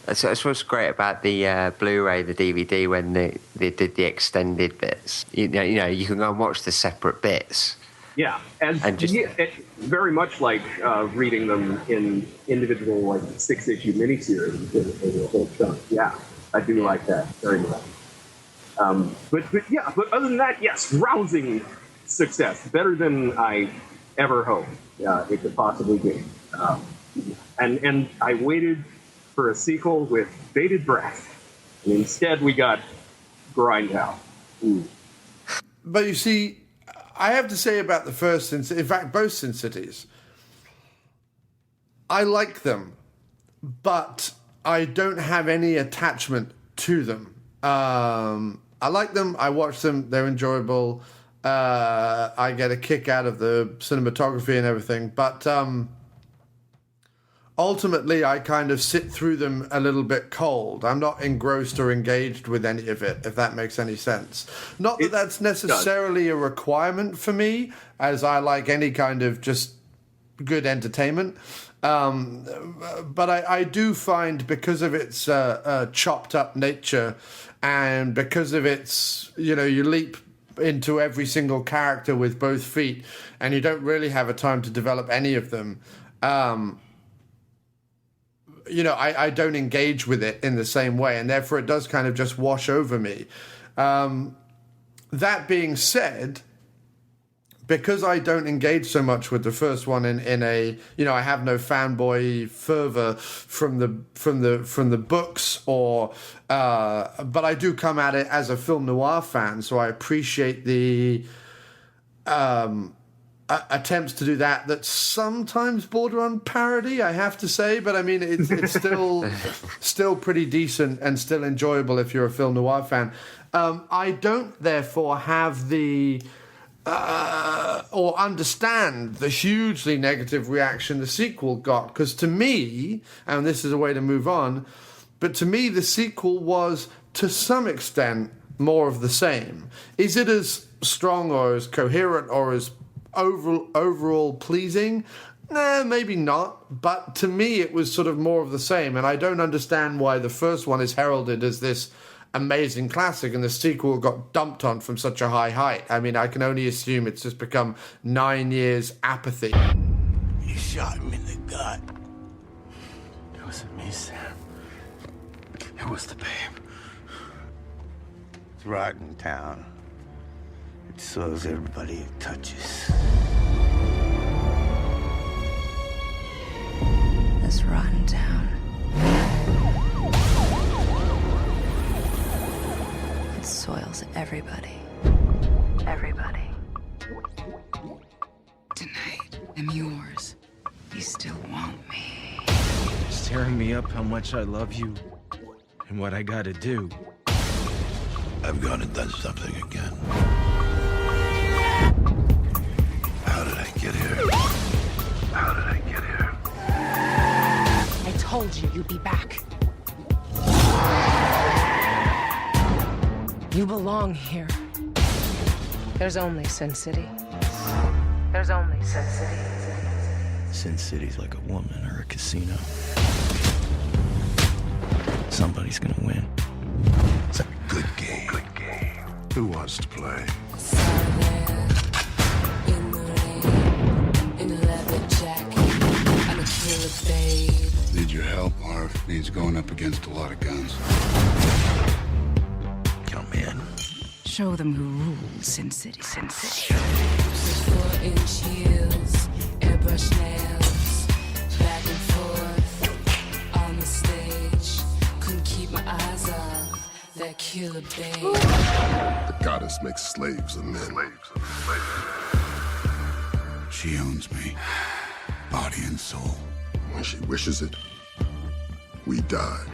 That's what's great about the Blu-ray, the DVD, when they did the extended bits. You know, you can go and watch the separate bits. Yeah, it's very much like reading them in individual, like 6-issue miniseries in a whole chunk. Yeah, I do like that very much. But other than that, yes, rousing success, better than I ever hoped it could possibly be. And I waited for a sequel with bated breath, and instead we got Grindhouse. But you see, I have to say about the first Sin City, in fact, both Sin Cities, I like them, but I don't have any attachment to them. I like them, I watch them, they're enjoyable. I get a kick out of the cinematography and everything, but ultimately I kind of sit through them a little bit cold. I'm not engrossed or engaged with any of it, if that makes any sense. Not that that's necessarily a requirement for me, as I like any kind of just good entertainment. But I do find, because of its chopped up nature and because of its, you leap into every single character with both feet and you don't really have a time to develop any of them. I don't engage with it in the same way, and therefore it does kind of just wash over me. That being said, because I don't engage so much with the first one in a, I have no fanboy fervor from the books but I do come at it as a film noir fan, so I appreciate the attempts to do that sometimes border on parody, I have to say, but I mean it's still pretty decent and still enjoyable if you're a film noir fan. I don't therefore have the or understand the hugely negative reaction the sequel got, because to me, and this is a way to move on, but to me the sequel was to some extent more of the same. Is it as strong or as coherent or as overall pleasing? Nah, maybe not. But to me, it was sort of more of the same. And I don't understand why the first one is heralded as this amazing classic and the sequel got dumped on from such a high height. I mean, I can only assume it's just become 9 years apathy. You shot him in the gut. It wasn't me, Sam. It was the babe. It's rotten town. It soils everybody it touches. This rotten town. It soils everybody. Everybody. Tonight, I'm yours. You still want me. It's tearing me up how much I love you and what I gotta do. I've gone and done something again. How did I get here? How did I get here? I told you you'd be back. You belong here. There's only Sin City. There's only Sin City. Sin City's like a woman or a casino. Somebody's gonna win. It's a good game. Good game. Who wants to play? Need your help, Marv. Needs going up against a lot of guns. Come in. Show them who rules Sin City. Sin City. 4-inch heels, airbrush nails, back and forth on the stage. Couldn't keep my eyes off that killer babe. The goddess makes slaves of men. She owns me, body and soul. When she wishes it, we die.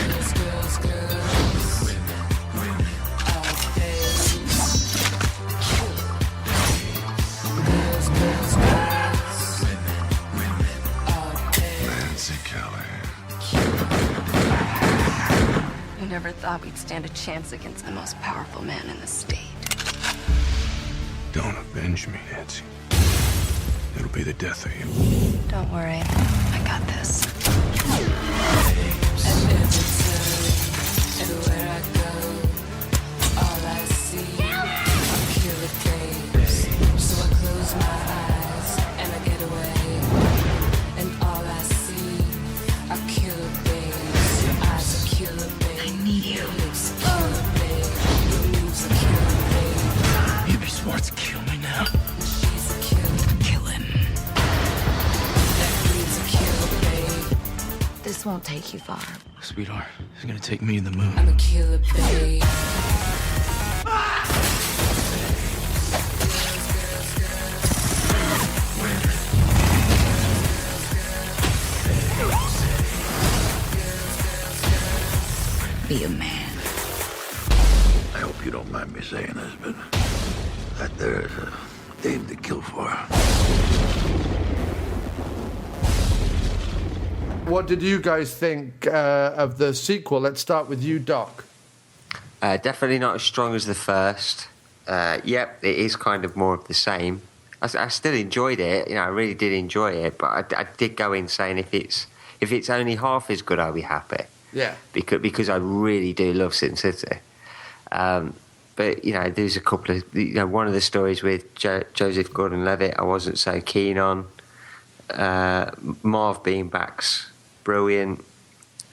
Girls, girls, girls. Women. All babes. Girls, girls, girls. Women. All babes. Nancy Kelly. I never thought we'd stand a chance against the most powerful man in the state. Don't avenge me, Nancy. It'll be the death of you. Don't worry, I got this. At every turn, everywhere I go, all I see are killer babes. So I close my eyes and I get away, and all I see are killer babes. Your eyes are killer babes. I need you. Your lips are killer babe. Your moves are killer babe. You be smart to kill me now. She's a killer. Kill him. This won't take you far. Sweetheart, it's gonna take me to the moon. I'm a killer, babe. Be a man. I hope you don't mind me saying this, but that there is a dame to kill for. What did you guys think of the sequel? Let's start with you, Doc. Definitely not as strong as the first. Yep, it is kind of more of the same. I still enjoyed it. I really did enjoy it, but I did go in saying if it's only half as good, I'll be happy. Yeah. Because I really do love Sin City. But there's a couple of one of the stories with Joseph Gordon-Levitt I wasn't so keen on. Marv being back's brilliant.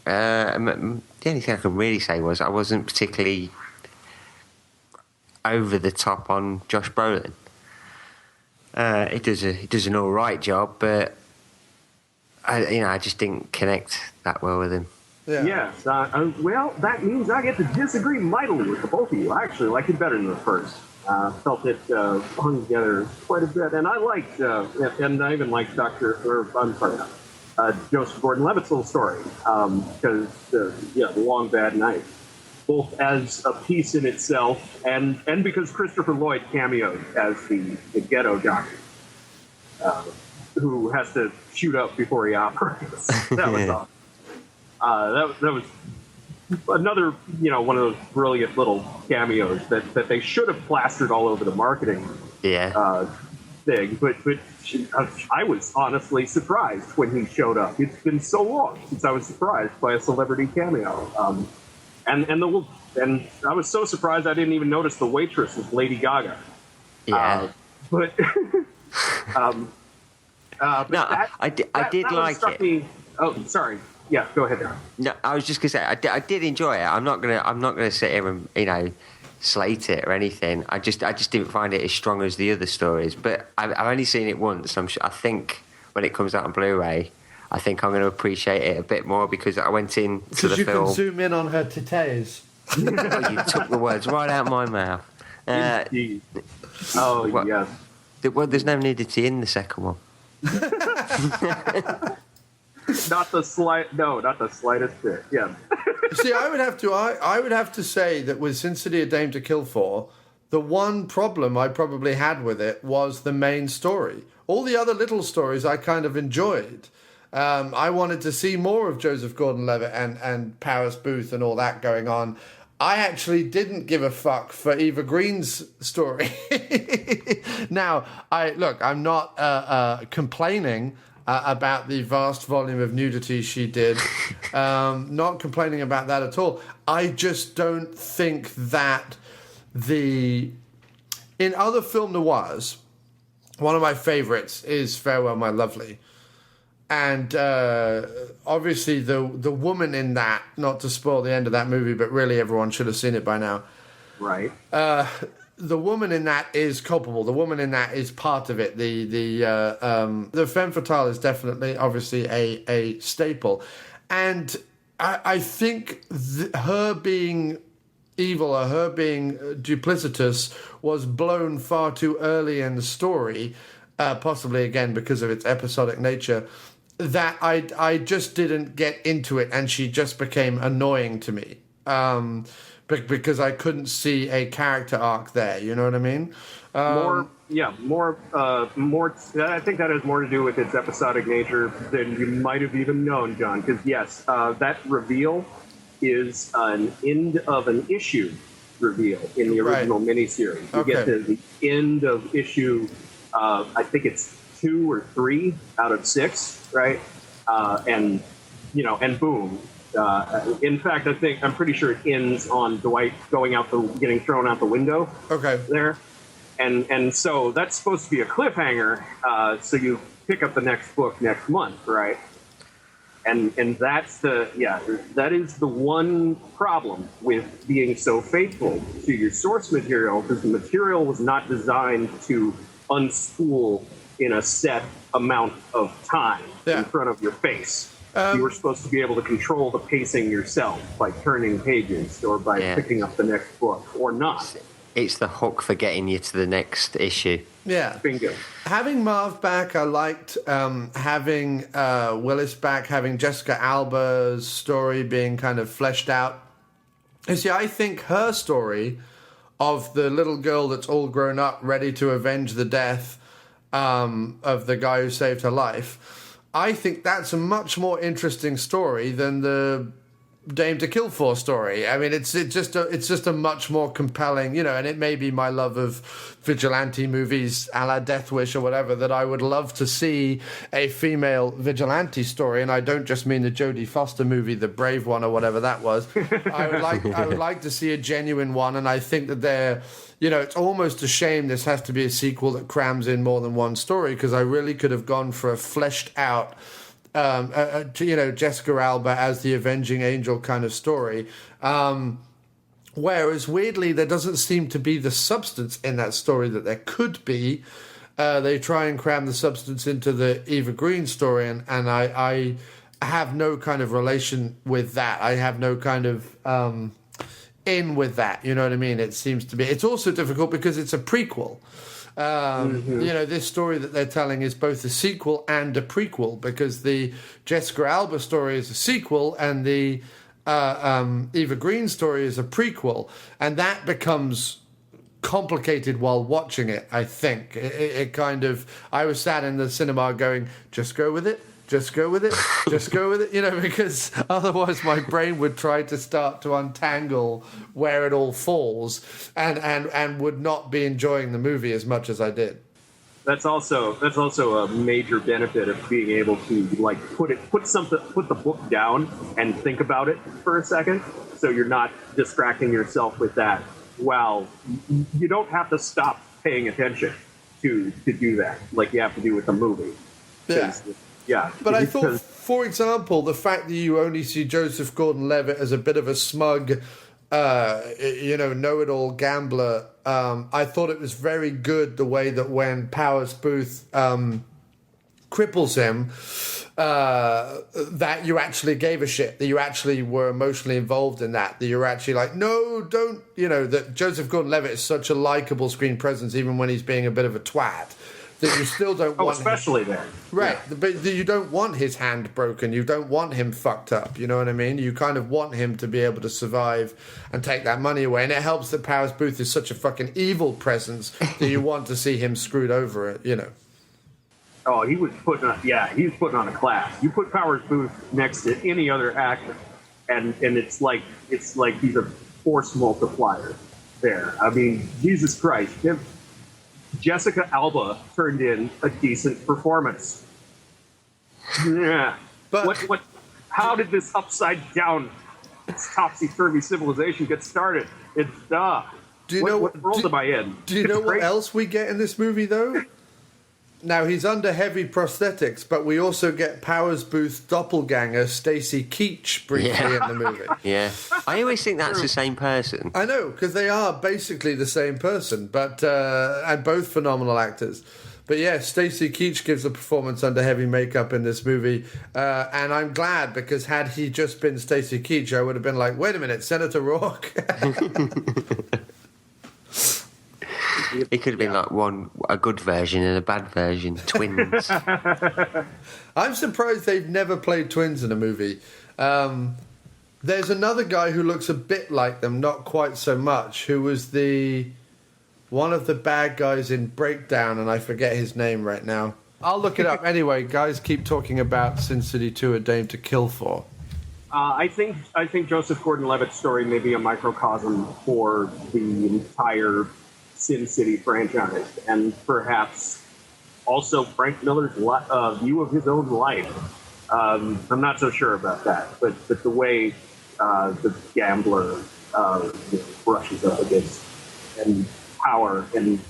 The only thing I can really say was I wasn't particularly over the top on Josh Brolin. He does an all right job, but I just didn't connect that well with him. Yeah. Yes. Well, that means I get to disagree mightily with the both of you. I actually liked it better than the first. Felt it hung together quite a bit, and I liked, and I even liked Joseph Gordon-Levitt's little story, because the Long Bad Night, both as a piece in itself, and because Christopher Lloyd cameoed as the ghetto doctor, who has to shoot up before he operates. That was awesome. That was another, one of those brilliant little cameos that they should have plastered all over the marketing thing. But I was honestly surprised when he showed up. It's been so long since I was surprised by a celebrity cameo. And I was so surprised I didn't even notice the waitress was Lady Gaga. Yeah. But I did like it. Me. Oh, sorry. Yeah, go ahead, Darren. No, I was just gonna say I did enjoy it. I'm not gonna sit here and slate it or anything. I just didn't find it as strong as the other stories. But I've only seen it once. I think when it comes out on Blu-ray, I think I'm going to appreciate it a bit more because I went in to the film. Because you can zoom in on her titties. Oh, you took the words right out of my mouth. Indeed. Oh, yes. There's no nudity in the second one. Not the slightest bit. Yeah. See, I would have to say that with Sin City: A Dame to Kill For, the one problem I probably had with it was the main story. All the other little stories I kind of enjoyed. I wanted to see more of Joseph Gordon-Levitt and Paris Booth and all that going on. I actually didn't give a fuck for Eva Green's story. Now, I'm not complaining about the vast volume of nudity she did. Not complaining about that at all. I just don't think that in other film noirs, one of my favorites is Farewell, My Lovely. And obviously the woman in that, not to spoil the end of that movie, but really everyone should have seen it by now. Right. The woman in that is culpable. The woman in that is part of it. The femme fatale is definitely, obviously, a staple. And I think her being evil or her being duplicitous was blown far too early in the story, possibly, again, because of its episodic nature, that I just didn't get into it, and she just became annoying to me. Because I couldn't see a character arc there, you know what I mean? More. I think that has more to do with its episodic nature than you might have even known, John. Because yes, that reveal is an end of an issue reveal in the original miniseries. You get to the end of issue. I think it's 2 or 3 out of 6, right? And boom. In fact, I'm pretty sure it ends on Dwight getting thrown out the window. Okay. There, and so that's supposed to be a cliffhanger. So you pick up the next book next month, right? And that is the one problem with being so faithful to your source material, because the material was not designed to unspool in a set amount of time in front of your face. You were supposed to be able to control the pacing yourself by turning pages or by picking up the next book or not. It's the hook for getting you to the next issue. Yeah. Bingo. Having Marv back, I liked having Willis back, having Jessica Alba's story being kind of fleshed out. You see, I think her story of the little girl that's all grown up, ready to avenge the death of the guy who saved her life, I think that's a much more interesting story than the Dame to Kill For story. I mean, it's just a much more compelling, and it may be my love of vigilante movies a la Death Wish or whatever, that I would love to see a female vigilante story, and I don't just mean the Jodie Foster movie, The Brave One or whatever that was. I would like to see a genuine one, and I think that they're, it's almost a shame this has to be a sequel that crams in more than one story, because I really could have gone for a fleshed out Jessica Alba as the avenging angel kind of story. Whereas weirdly, there doesn't seem to be the substance in that story that there could be. They try and cram the substance into the Eva Green story, and I have no kind of relation with that. I have no kind of in with that. You know what I mean? It seems to be. It's also difficult because it's a prequel. This story that they're telling is both a sequel and a prequel, because the Jessica Alba story is a sequel and the Eva Green story is a prequel, and that becomes complicated while watching it. I think it kind of, I was sat in the cinema going, just go with it, just go with it, just go with it, because otherwise my brain would try to start to untangle where it all falls, and would not be enjoying the movie as much as I did. That's also a major benefit of being able to put the book down and think about it for a second, so you're not distracting yourself with that. Well, you don't have to stop paying attention to do that like you have to do with the movie. Yeah. Yeah, but I thought, for example, the fact that you only see Joseph Gordon-Levitt as a bit of a smug, know-it-all gambler, I thought it was very good the way that when Powers Booth cripples him, that you actually gave a shit, that you actually were emotionally involved in that you're actually like, no, don't, that Joseph Gordon-Levitt is such a likable screen presence even when he's being a bit of a twat, that you still don't want especially there. Right, yeah. But you don't want his hand broken. You don't want him fucked up. You know what I mean? You kind of want him to be able to survive and take that money away. And it helps that Powers Booth is such a fucking evil presence that you want to see him screwed over, Oh, he was putting on a class. You put Powers Booth next to any other actor, and it's like he's a force multiplier there. I mean, Jesus Christ. Jessica Alba turned in a decent performance. Yeah. But how did this upside down, topsy-turvy civilization get started? It's Do you know what world am I in? Do you know what else we get in this movie, though? Now, he's under heavy prosthetics, but we also get Powers Booth's doppelganger, Stacy Keach, briefly in the movie. Yeah. I always think that's the same person. I know, because they are basically the same person, but and both phenomenal actors. But yeah, Stacy Keach gives a performance under heavy makeup in this movie, and I'm glad, because had he just been Stacy Keach, I would have been like, wait a minute, Senator Rourke? It could have been a good version and a bad version, twins. I'm surprised they've never played twins in a movie. There's another guy who looks a bit like them, not quite so much, who was one of the bad guys in Breakdown, and I forget his name right now. I'll look it up. Anyway, guys keep talking about Sin City 2, A Dame to Kill For. I think Joseph Gordon-Levitt's story may be a microcosm for the entire Sin City franchise, and perhaps also Frank Miller's view of his own life. I'm not so sure about that, but the way the gambler brushes up against and power and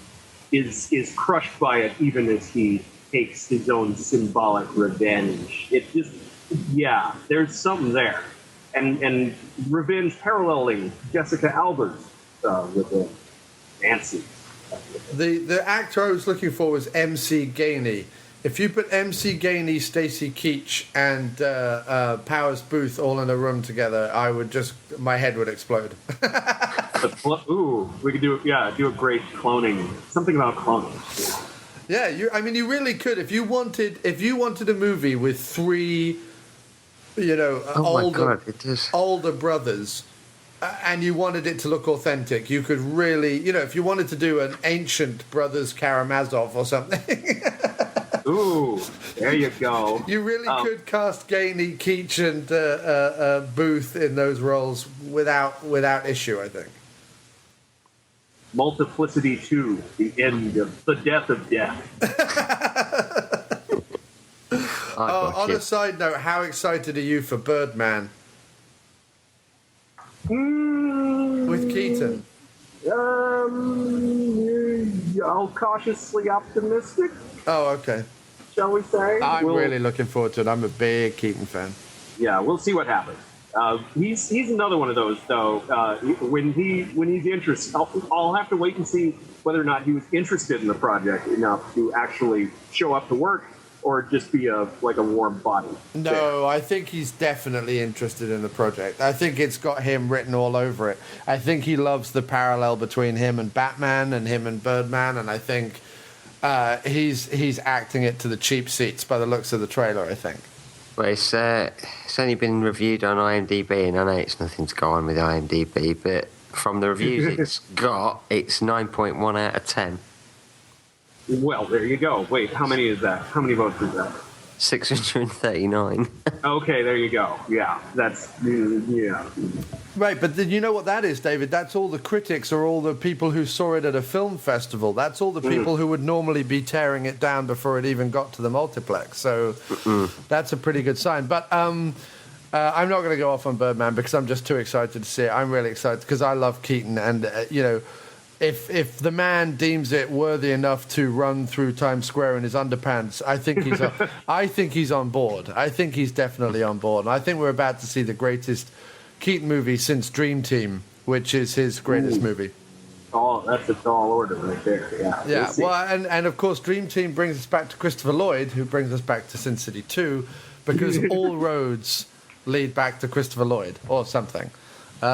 is crushed by it, even as he takes his own symbolic revenge. It just, there's something there, and revenge paralleling Jessica Alba's revenge. Nancy. The actor I was looking for was MC Gainey. If you put MC Gainey, Stacy Keach, and Powers Booth all in a room together, my head would explode. We could do a great cloning. Something about cloning. Yeah, you really could. If you wanted a movie with three, older brothers. And you wanted it to look authentic, you could really, if you wanted to do an ancient Brothers Karamazov or something. Ooh, there you go. You really could cast Gainey, Keach, and Booth in those roles without issue, I think. Multiplicity 2, the death of death. On a side note, how excited are you for Birdman? With Keaton? I'll cautiously optimistic. Oh, okay. Shall we say? I'm really looking forward to it. I'm a big Keaton fan. Yeah, we'll see what happens. He's another one of those though. When he's interested, I'll have to wait and see whether or not he was interested in the project enough to actually show up to work, or just be a warm body. No, I think he's definitely interested in the project. I think it's got him written all over it. I think he loves the parallel between him and Batman and him and Birdman, and I think he's acting it to the cheap seats by the looks of the trailer, I think. Well, it's only been reviewed on IMDb, and I know it's nothing to go on with IMDb, but from the reviews it's 9.1 out of 10. Well, there you go. Wait, how many is that? How many votes is that? 639. Okay, there you go. Yeah, yeah. Right, but you know what that is, David? That's all the critics or all the people who saw it at a film festival. That's all the people who would normally be tearing it down before it even got to the multiplex. So that's a pretty good sign. But I'm not going to go off on Birdman because I'm just too excited to see it. I'm really excited because I love Keaton, and if the man deems it worthy enough to run through Times Square in his underpants, I think he's on board. I think he's definitely on board. And I think we're about to see the greatest Keaton movie since Dream Team, which is his greatest movie. Oh, that's a tall order right there. Yeah. Yeah. Well, and of course, Dream Team brings us back to Christopher Lloyd, who brings us back to Sin City 2, because all roads lead back to Christopher Lloyd or something. He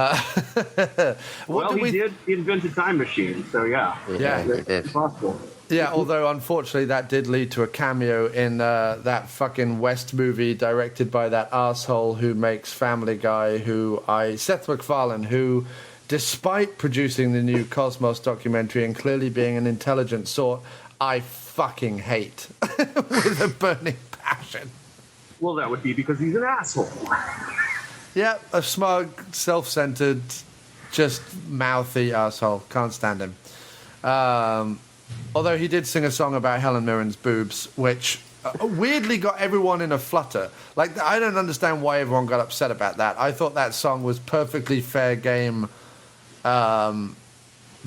did invent a time machine, so yeah, it's possible. Yeah, although unfortunately that did lead to a cameo in that fucking West movie directed by that asshole who makes Family Guy, Seth MacFarlane, who, despite producing the new Cosmos documentary and clearly being an intelligent sort, I fucking hate with a burning passion. Well, that would be because he's an asshole. Yeah, a smug, self-centered, just mouthy asshole. Can't stand him. Although he did sing a song about Helen Mirren's boobs, which weirdly got everyone in a flutter. Like, I don't understand why everyone got upset about that. I thought that song was perfectly fair game, but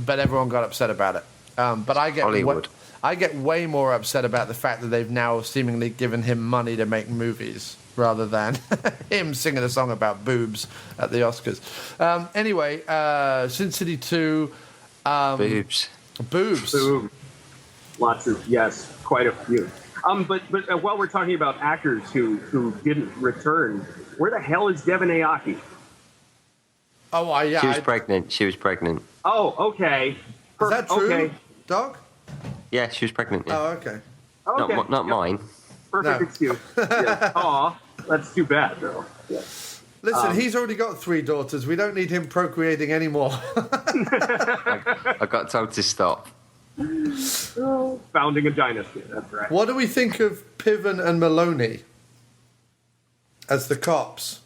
everyone got upset about it. But I get way more upset about the fact that they've now seemingly given him money to make movies, rather than him singing a song about boobs at the Oscars. Anyway, Sin City 2... boobs. Boobs. Lots of, yes, quite a few. But while we're talking about actors who didn't return, where the hell is Devon Aoki? Oh, yeah. She was pregnant. Oh, okay. Is that true, okay. Dog? Yeah, she was pregnant. Yeah. Oh, okay. Not mine. Perfect excuse. Yes. Aw, that's too bad, though. Yeah. Listen, he's already got 3 daughters. We don't need him procreating anymore. I got told to stop. Founding a dynasty, that's right. What do we think of Piven and Maloney as the cops?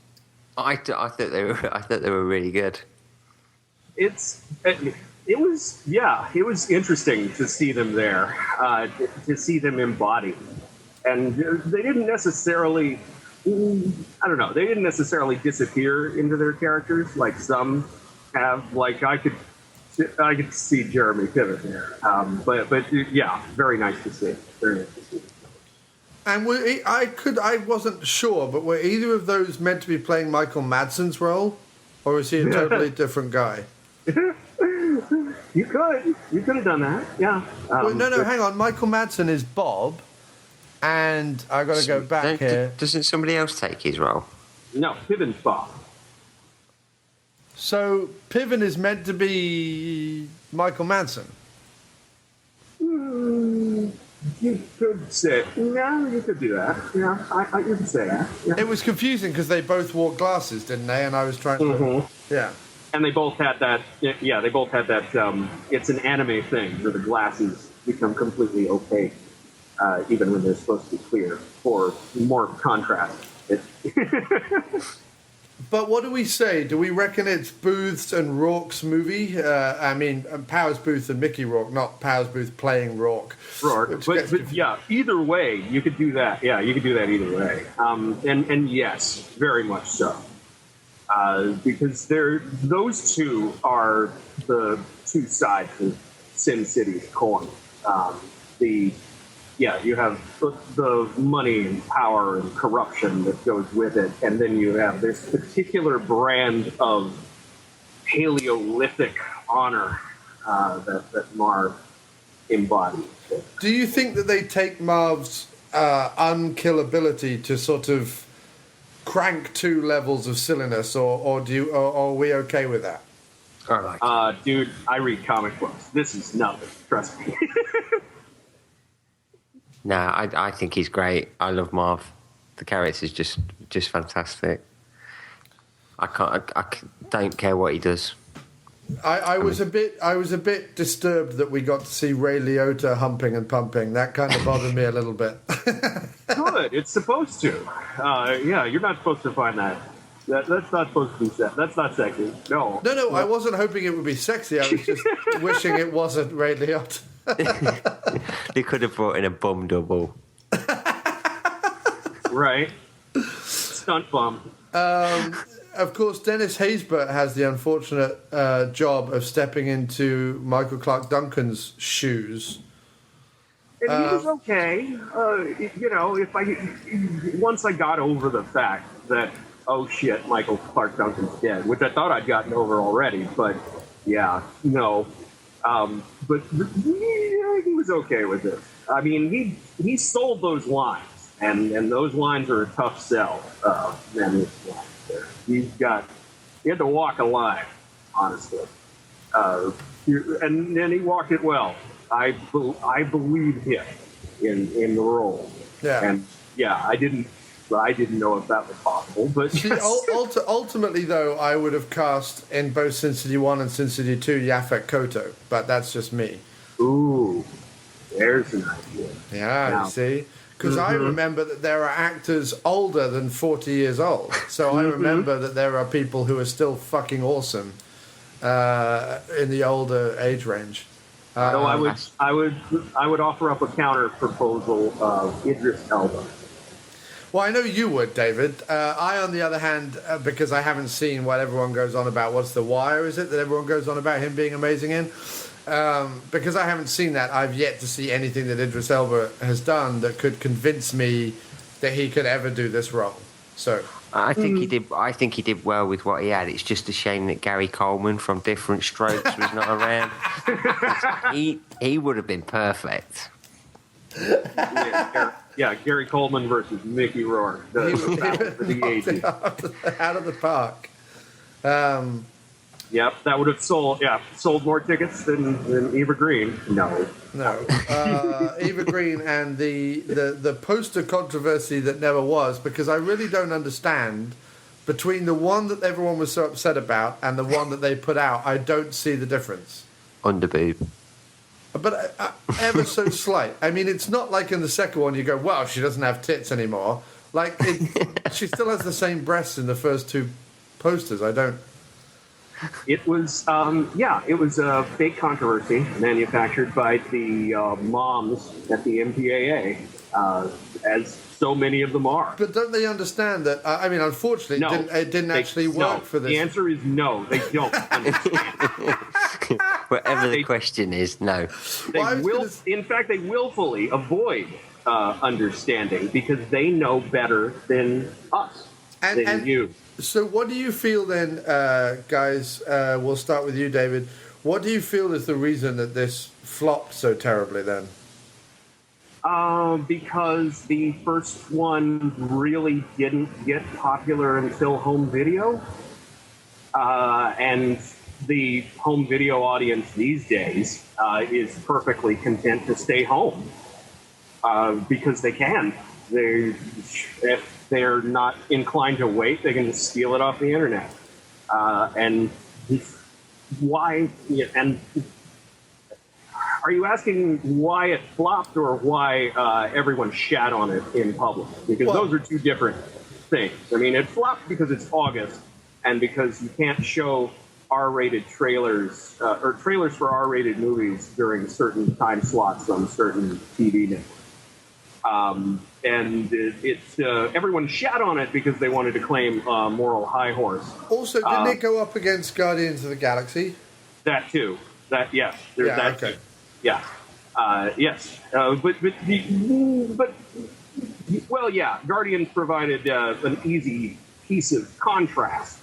I thought they were really good. It was interesting to see them there, to see them embodied. And they didn't necessarily, I don't know, they didn't necessarily disappear into their characters like some have. Like I could see Jeremy Piven there. But yeah, very nice to see. Very nice to see. And I wasn't sure, but were either of those meant to be playing Michael Madsen's role, or is he a totally different guy? You could have done that. Yeah. No, hang on. Michael Madsen is Bob. And I got to go back here. Doesn't somebody else take his role? No, Piven's Bob. So Piven is meant to be Michael Madsen. You could say, no, you could do that. Yeah, you could say that. Yeah. It was confusing because they both wore glasses, didn't they? And I was trying to, yeah. And they both had that. Yeah, they both had that. It's an anime thing where the glasses become completely opaque. even when they're supposed to be clear, for more contrast. But what do we say? Do we reckon it's Booth's and Rourke's movie? I mean, Powers Booth and Mickey Rourke, not Powers Booth playing Rourke. But yeah, either way, you could do that. Yeah, you could do that either way. And yes, very much so. Because those two are the two sides of Sin City's coin. You have the money and power and corruption that goes with it, and then you have this particular brand of Paleolithic honor that Marv embodies. Do you think that they take Marv's unkillability to sort of crank 2 levels of silliness, or are we okay with that? Dude, I read comic books. This is nothing. Trust me. No, I think he's great. I love Marv. The character's just fantastic. I don't care what he does. I was a bit disturbed that we got to see Ray Liotta humping and pumping. That kind of bothered me a little bit. Good. It's supposed to. You're not supposed to find that. That's not supposed to be sexy. That's not sexy. No. No. I wasn't hoping it would be sexy. I was just wishing it wasn't Ray Liotta. They could have brought in a bum double. Right. Stunt bum. Of course, Dennis Haysbert has the unfortunate job of stepping into Michael Clarke Duncan's shoes. And he was okay. Once I got over the fact that, oh shit, Michael Clarke Duncan's dead, which I thought I'd gotten over already, but yeah, no. But he was okay with it. I mean, he sold those lines, and those lines are a tough sell. He had to walk a line, honestly, and he walked it well. I believed him in the role. Yeah. And yeah, I didn't know if that was possible, but see, ultimately, though, I would have cast in both Sin City 1 and Sin City 2 Yaphet Kotto, but that's just me. Ooh, there's an idea. Yeah, now, you see? Because I remember that there are actors older than 40 years old, so I remember that there are people who are still fucking awesome in the older age range. So I would offer up a counter proposal of Idris Elba. Well, I know you would, David. I, on the other hand, because I haven't seen what everyone goes on about, what's The Wire, is it, that everyone goes on about him being amazing in? Because I haven't seen that, I've yet to see anything that Idris Elba has done that could convince me that he could ever do this role. So I think he did. I think he did well with what he had. It's just a shame that Gary Coleman from Different Strokes was not around. he would have been perfect. Yeah, Gary Coleman versus Mickey Rourke. The battle for the ages. Out of the park. Yep, that would have sold more tickets than Eva Green. No. Eva Green and the poster controversy that never was, because I really don't understand between the one that everyone was so upset about and the one that they put out. I don't see the difference. Underboob. But ever so slight. I mean, it's not like in the second one you go, well, she doesn't have tits anymore. Like, she still has the same breasts in the first two posters. I don't... It was, it was a fake controversy manufactured by the moms at the MPAA, as so many of them are. But don't they understand that? I mean, unfortunately, no, it didn't actually work for this. The answer is no. They don't understand. Whatever the question is, no. In fact, they willfully avoid understanding because they know better than us, than you. So what do you feel then, guys, we'll start with you, David. What do you feel is the reason that this flopped so terribly then? Because the first one really didn't get popular until home video. And the home video audience these days is perfectly content to stay home because they can. If they're not inclined to wait, they can just steal it off the internet. And why? And Are you asking why it flopped or why everyone shat on it in public? Because those are two different things. I mean, it flopped because it's August and because you can't show R-rated trailers or trailers for R-rated movies during certain time slots on certain TV networks. And it's everyone shat on it because they wanted to claim moral high horse. Also, didn't it go up against Guardians of the Galaxy? That too. Yes. There's that okay. too. Yeah. Yes. But well, yeah. Guardians provided an easy piece of contrast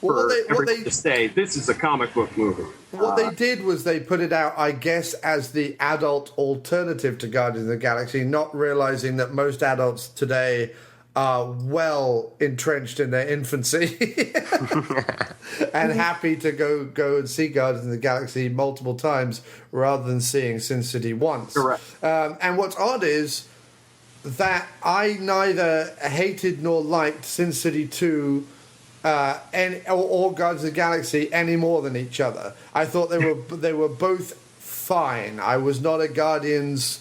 for everyone to say this is a comic book movie. What they did was they put it out, I guess, as the adult alternative to Guardians of the Galaxy, not realizing that most adults today are well entrenched in their infancy and happy to go and see Guardians of the Galaxy multiple times rather than seeing Sin City once. Correct. And what's odd is that I neither hated nor liked Sin City 2 or Guardians of the Galaxy any more than each other. I thought they were both fine. I was not a Guardians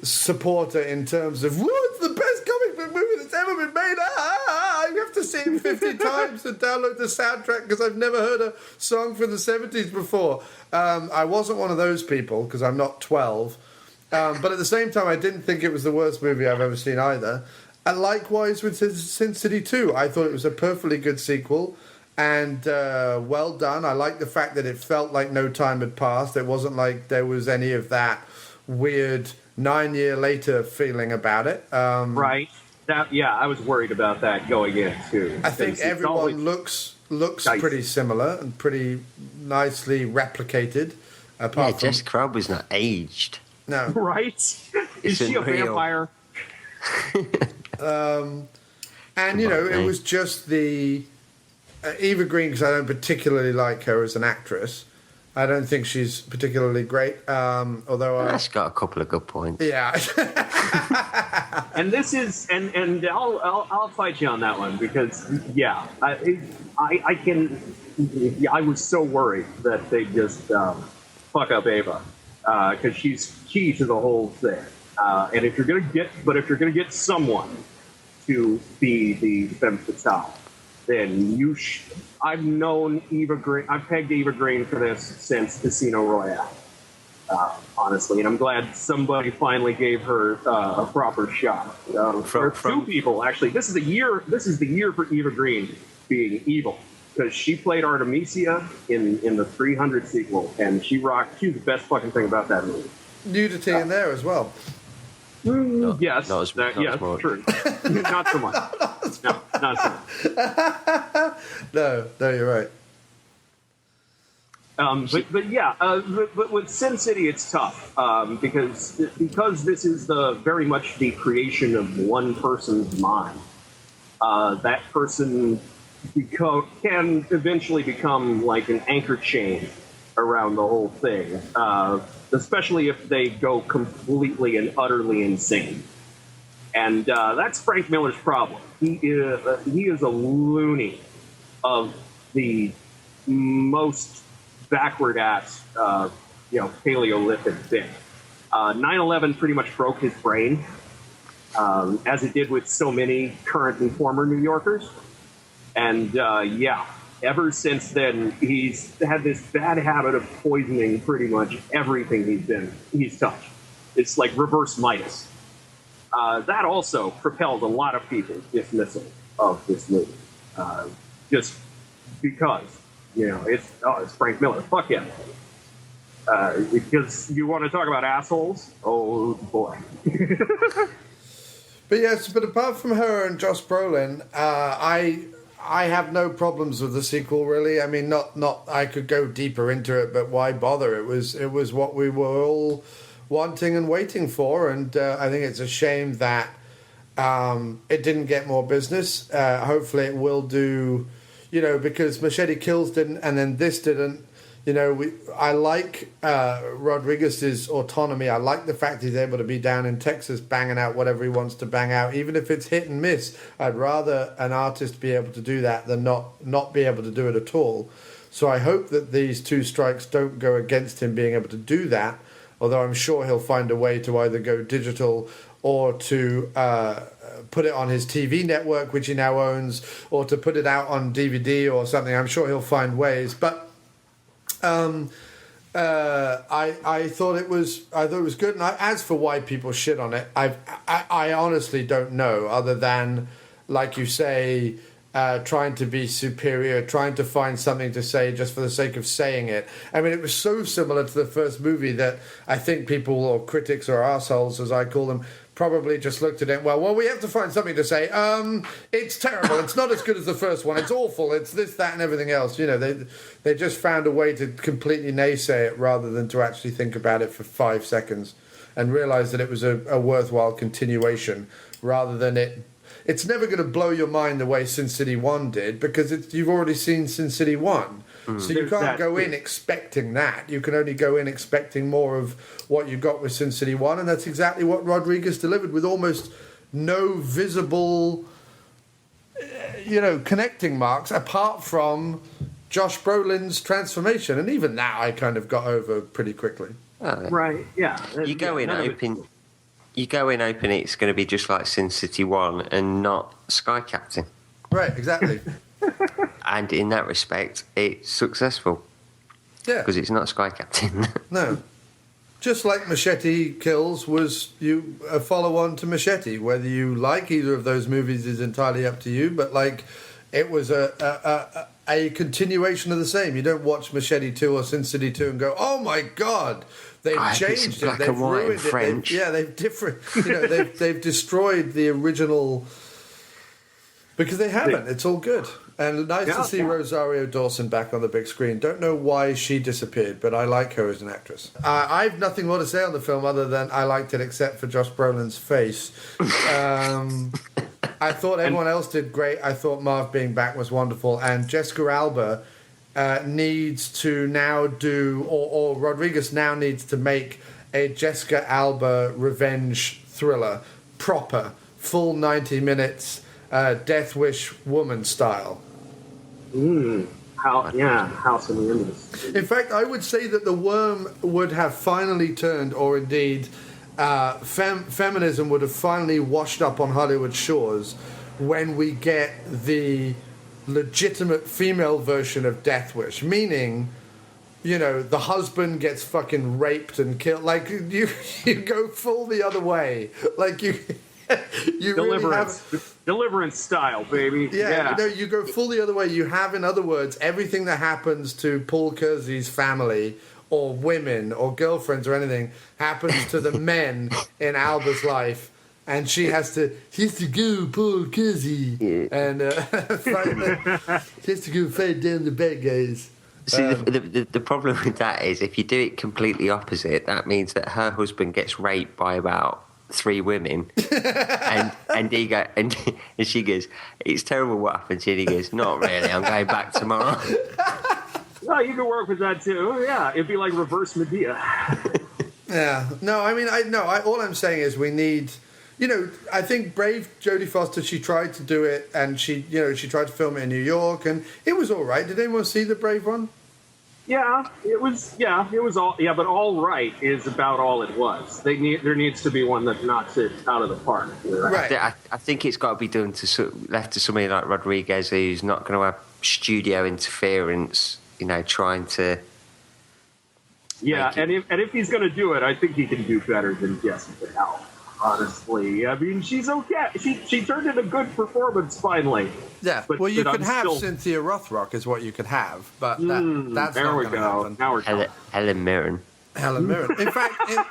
supporter in terms of, woo, it's the best comic book movie that's ever been made. I have to see it 50 times to download the soundtrack because I've never heard a song from the 70s before. I wasn't one of those people because I'm not 12. But at the same time, I didn't think it was the worst movie I've ever seen either. And likewise with Sin City 2, I thought it was a perfectly good sequel and well done. I liked the fact that it felt like no time had passed. It wasn't like there was any of that weird 9-year later feeling about it. Right. I was worried about that going in too. I think everyone looks pretty similar and pretty nicely replicated. Jess Crowd was not aged. No. Right? Is she a vampire? And, you know, it was just the... Eva Green, because I don't particularly like her as an actress. I don't think she's particularly great, although... She's got a couple of good points. Yeah. And this is... And I'll fight you on that one, because, yeah, I can... I was so worried that they just fuck up Ava, because she's key to the whole thing. And if you're gonna get someone to be the femme fatale, then I've known Eva Green. I've pegged Eva Green for this since Casino Royale, honestly, and I'm glad somebody finally gave her a proper shot. For two people, actually, this is the year for Eva Green being evil, because she played Artemisia in the 300 sequel, and she rocked. She's the best fucking thing about that movie. Nudity in there as well. Yes, not as much. True. Not so much. No, not so much. No, you're right. But with Sin City, it's tough because this is very much the creation of one person's mind. That person can eventually become like an anchor chain around the whole thing. Especially if they go completely and utterly insane. And that's Frank Miller's problem. He is a loony of the most backward-ass, Paleolithic thing. 9/11 pretty much broke his brain, as it did with so many current and former New Yorkers. And, ever since then, he's had this bad habit of poisoning pretty much everything he's touched. It's like reverse Midas. That also propelled a lot of people's dismissal of this movie. Just because, it's Frank Miller. Fuck him. Because you want to talk about assholes? Oh, boy. But apart from her and Josh Brolin, I have no problems with the sequel, really. I mean, not. I could go deeper into it, but why bother? It was what we were all wanting and waiting for, and I think it's a shame that it didn't get more business. Hopefully, it will do. Because Machete Kills didn't, and then this didn't. I like Rodriguez's autonomy. I like the fact he's able to be down in Texas banging out whatever he wants to bang out, even if it's hit and miss. I'd rather an artist be able to do that than not be able to do it at all. So I hope that these two strikes don't go against him being able to do that. although I'm sure he'll find a way to either go digital or to put it on his TV network, which he now owns, or to put it out on DVD or something. I'm sure he'll find ways. But I thought it was good. And as for why people shit on it, I honestly don't know, other than, like you say, trying to be superior, trying to find something to say just for the sake of saying it. I mean, it was so similar to the first movie that I think people, or critics or arseholes, as I call them, probably just looked at it, well, we have to find something to say. It's terrible. It's not as good as the first one. It's awful. It's this, that, and everything else. You know, they just found a way to completely naysay it rather than to actually think about it for 5 seconds and realize that it was a worthwhile continuation rather than it's never going to blow your mind the way Sin City 1 did, because you've already seen Sin City 1. So you can't go in expecting that. You can only go in expecting more of what you got with Sin City 1, and that's exactly what Rodriguez delivered, with almost no visible, connecting marks, apart from Josh Brolin's transformation. And even that I kind of got over pretty quickly. Right, yeah. You go in hoping it's going to be just like Sin City 1 and not Sky Captain. Right, exactly. And in that respect, it's successful. Yeah. Because it's not Sky Captain. No. Just like Machete Kills was a follow-on to Machete. Whether you like either of those movies is entirely up to you, but it was a continuation of the same. You don't watch Machete 2 or Sin City 2 and go, oh my God, they've changed it, they've ruined it. They've destroyed the original, because they haven't. It's all good. And nice to see Rosario Dawson back on the big screen. Don't know why she disappeared, but I like her as an actress. I have nothing more to say on the film other than I liked it, except for Josh Brolin's face. I thought everyone else did great. I thought Marv being back was wonderful. And Jessica Alba needs to now do, or Rodriguez now needs to make a Jessica Alba revenge thriller, proper, full 90 minutes, Death Wish woman style. House in the Indies. In fact, I would say that the worm would have finally turned, or indeed feminism would have finally washed up on Hollywood shores when we get the legitimate female version of Death Wish, meaning, the husband gets fucking raped and killed. Like, you go full the other way. Like, you Deliverance. Really Deliverance style, baby. Yeah. You go full the other way. You have, in other words, everything that happens to Paul Kersey's family or women or girlfriends or anything happens to the men in Alba's life, and she has to go, Paul Kersey, and she has to go fight down the bad guys. See, the problem with that is if you do it completely opposite, that means that her husband gets raped by about 3 women, and she goes, "It's terrible what happens," and he goes, "Not really. I'm going back tomorrow." Well, you can work with that too. Yeah, it'd be like reverse Medea. Yeah. No, I mean, all I'm saying is we need. I think brave Jodie Foster. She tried to do it, and she tried to film it in New York, and it was all right. Did anyone see the Brave one? Yeah, it was all. Yeah, but all right is about all it was. There needs to be one that knocks it out of the park. Right. I think it's got to be done left to somebody like Rodriguez, who's not going to have studio interference. Trying to. Yeah, and if he's going to do it, I think he can do better than Jessica Alba. Honestly, I mean, she's okay. She turned in a good performance finally. Yeah, well, you could have Cynthia Rothrock is what you could have, but that's not going to happen. Now we're Helen Mirren. Helen Mirren.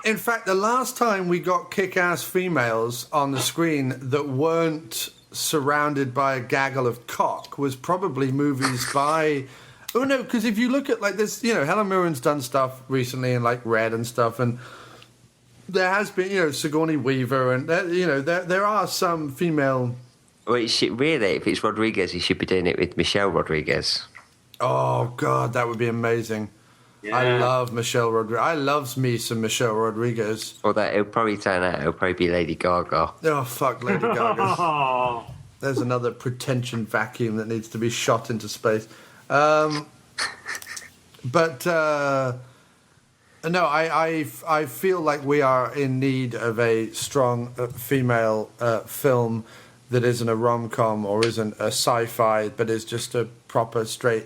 In fact, the last time we got kick-ass females on the screen that weren't surrounded by a gaggle of cock was probably movies by. Oh no, because if you look at this, Helen Mirren's done stuff recently in Red and stuff, and there has been, Sigourney Weaver, and there are some female. Well, if it's Rodriguez, he should be doing it with Michelle Rodriguez. Oh God, that would be amazing. Yeah. I love Michelle Rodriguez. I loves me some Michelle Rodriguez. Although it'll probably turn out it'll probably be Lady Gaga. Oh fuck, Lady Gaga. There's another pretension vacuum that needs to be shot into space. No, I feel like we are in need of a strong female film that isn't a rom-com or isn't a sci-fi, but is just a proper straight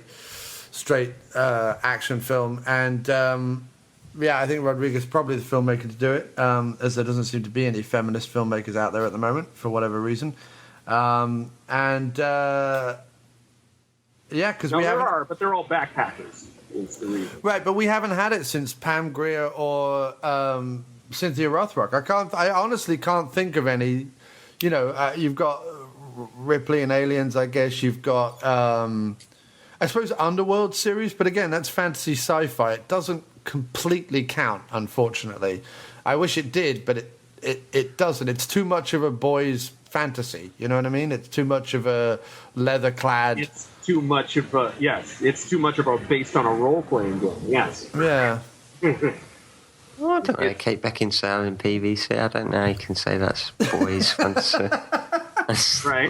action film. And I think Rodriguez is probably the filmmaker to do it, as there doesn't seem to be any feminist filmmakers out there at the moment for whatever reason. Because we there are, but they're all backpackers. Is the reason. Right, but we haven't had it since Pam Grier or Cynthia Rothrock. I honestly can't think of any. You know, you've got Ripley and Aliens. I guess you've got, I suppose, Underworld series. But again, that's fantasy sci-fi. It doesn't completely count, unfortunately. I wish it did, but it doesn't. It's too much of a boys' fantasy. You know what I mean? It's too much of a leather-clad. It's too much of a It's too much of a based on a role-playing game. Yes. Yeah. Well, I don't know. Kate Beckinsale in PVC. I don't know. You can say that's boys' fantasy. Right.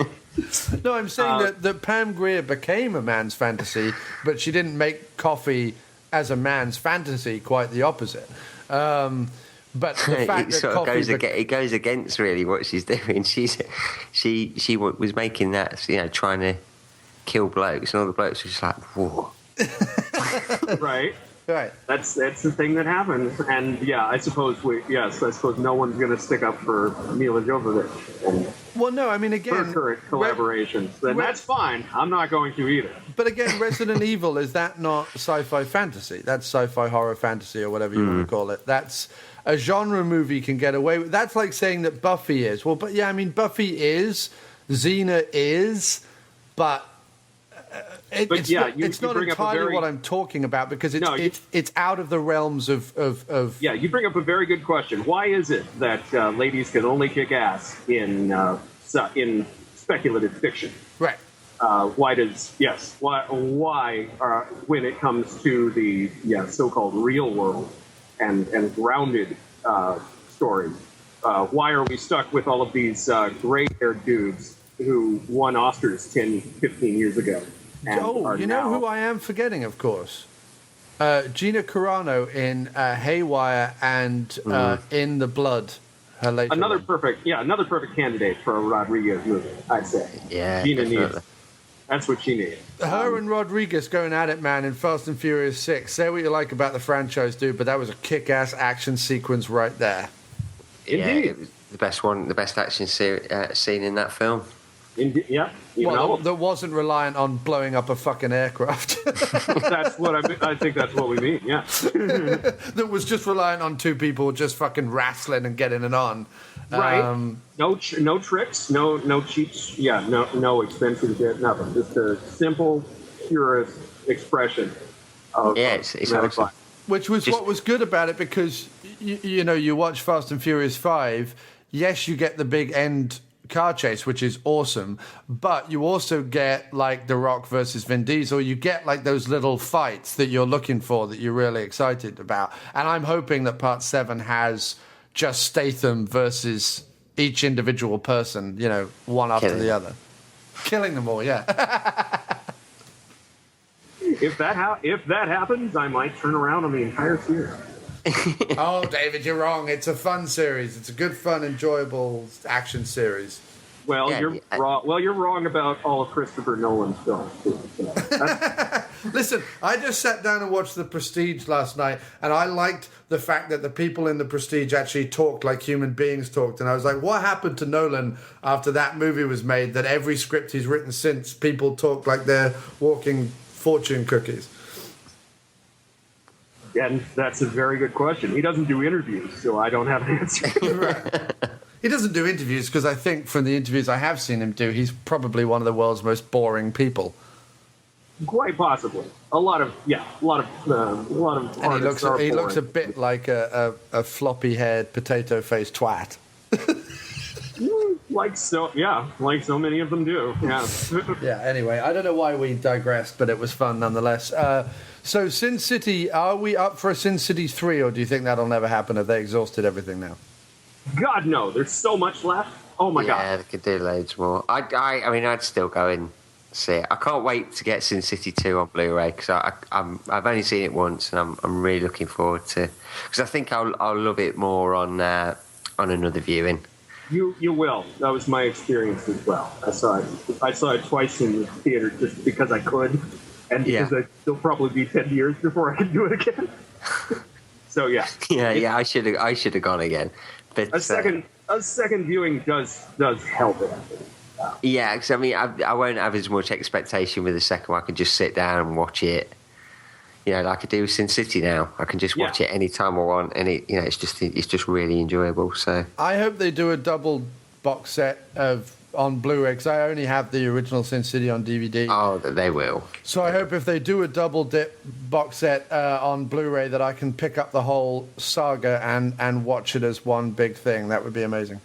No, I'm saying that Pam Grier became a man's fantasy, but she didn't make coffee as a man's fantasy. Quite the opposite. But the fact that coffee it goes against really what she's doing. She was making that, you know, trying to kill blokes, and all the blokes were just like, whoa. Right. Right. That's the thing that happens, and I suppose no one's going to stick up for Mila Jovovich. Well, no, I mean, again, her current collaborations, and that's fine. I'm not going to either. But again, Resident Evil, is that not sci-fi fantasy? That's sci-fi horror fantasy or whatever you want to call it. That's a genre movie can get away with. That's like saying that Buffy is. Well, but I mean, Buffy is, Xena is, but. It's not entirely what I'm talking about, because it's out of the realms of. Yeah, you bring up a very good question. Why is it that ladies can only kick ass in speculative fiction? Right. Why when it comes to the so-called real world and grounded stories, why are we stuck with all of these gray-haired dudes who won Oscars 10, 15 years ago? You know who I am forgetting, of course? Gina Carano in Haywire and In the Blood. Her later another perfect candidate for a Rodriguez movie, I'd say. Yeah, Gina definitely. needs. That's what she needs. Her and Rodriguez going at it, man, in Fast and Furious 6. Say what you like about the franchise, dude, but that was a kick-ass action sequence right there. Indeed. Yeah, it was the best action scene in that film. That wasn't reliant on blowing up a fucking aircraft. That's what I think that's what we mean, yeah. That was just reliant on two people just fucking wrestling and getting it on. Right. No tricks, no cheats, no expensive shit, nothing. Just a simple, purest expression of it's awesome. Which was what was good about it, because, you watch Fast and Furious 5, yes, you get the big end car chase, which is awesome, but you also get like The Rock versus Vin Diesel. You get like those little fights that you're looking for, that you're really excited about. And I'm hoping that Part 7 has just Statham versus each individual person, one after the other, killing them all. Yeah. If that happens, I might turn around on the entire series. Oh, David, you're wrong. It's a fun series. It's a good, fun, enjoyable action series. Well, you're wrong. Well, you're wrong about all of Christopher Nolan's films. Listen, I just sat down and watched The Prestige last night, and I liked the fact that the people in The Prestige actually talked like human beings talked. And I was like, what happened to Nolan after that movie was made, that every script he's written since, people talk like they're walking fortune cookies? And that's a very good question. He doesn't do interviews, so I don't have an answer. Right. He doesn't do interviews because I think from the interviews I have seen him do, he's probably one of the world's most boring people. Quite possibly. A lot of. And he looks a bit like a floppy-haired, potato-faced twat. Like so many of them do. Yeah. Yeah. Anyway, I don't know why we digressed, but it was fun nonetheless. So Sin City, are we up for a Sin City 3, or do you think that'll never happen? Have they exhausted everything now? God, no. There's so much left. Oh, my God. Yeah, they could do loads more. I mean, I'd still go in See, I can't wait to get Sin City 2 on Blu-ray because I've only seen it once, and I'm really looking forward to, because I think I'll love it more on another viewing. You will. That was my experience as well. I saw it twice in the theater just because I could, and because it'll probably be 10 years before I can do it again. So yeah. Yeah. I should have gone again. But a second viewing does help it. Yeah, because I mean, I won't have as much expectation with the second one. I can just sit down and watch it. You know, like I do with Sin City now. I can just watch it any time I want, and it's just really enjoyable. So I hope they do a double box set on Blu-ray, because I only have the original Sin City on DVD. Oh, they will. So I hope if they do a double dip box set on Blu-ray that I can pick up the whole saga and watch it as one big thing. That would be amazing.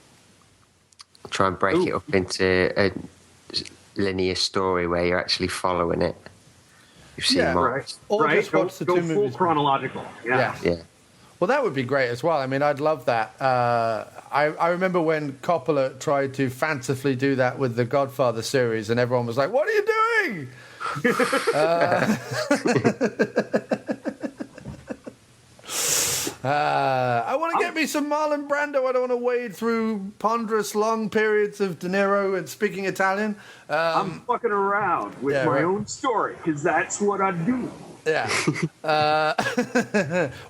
Try and break it up into a linear story where you're actually following it. You've seen right. Or just watch the two movies. Full chronological. Yeah. Well, that would be great as well. I mean, I'd love that. I remember when Coppola tried to fancifully do that with the Godfather series, and everyone was like, "What are you doing?" I want to get me some Marlon Brando. I don't want to wade through ponderous long periods of De Niro and speaking Italian. I'm fucking around with my own story, because that's what I do. Yeah.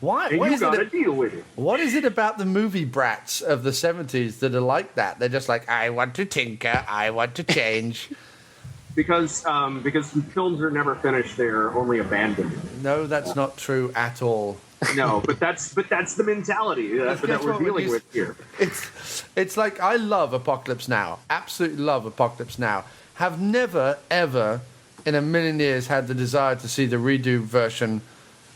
Why? And you gotta deal with it. What is it about the movie brats of the 70s that are like that? They're just like, I want to tinker, I want to change. Because films are never finished; they're only abandoned. No, that's not true at all. No, but that's the mentality that we're dealing with here. It's like, I love Apocalypse Now. Absolutely love Apocalypse Now. Have never, ever in a million years had the desire to see the redo version,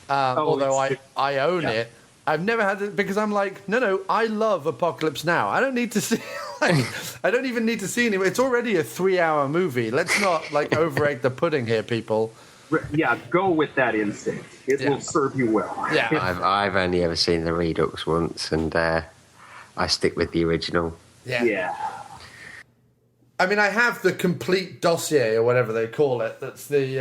although I own it. I've never had it because I'm like, no, I love Apocalypse Now. I don't need to see, I don't even need to see anymore. It's already a 3-hour movie. Let's not over-egg the pudding here, people. Yeah, go with that instinct. It will serve you well. Yeah, I've only ever seen the Redux once, and I stick with the original. Yeah. I mean, I have the complete dossier, or whatever they call it. That's the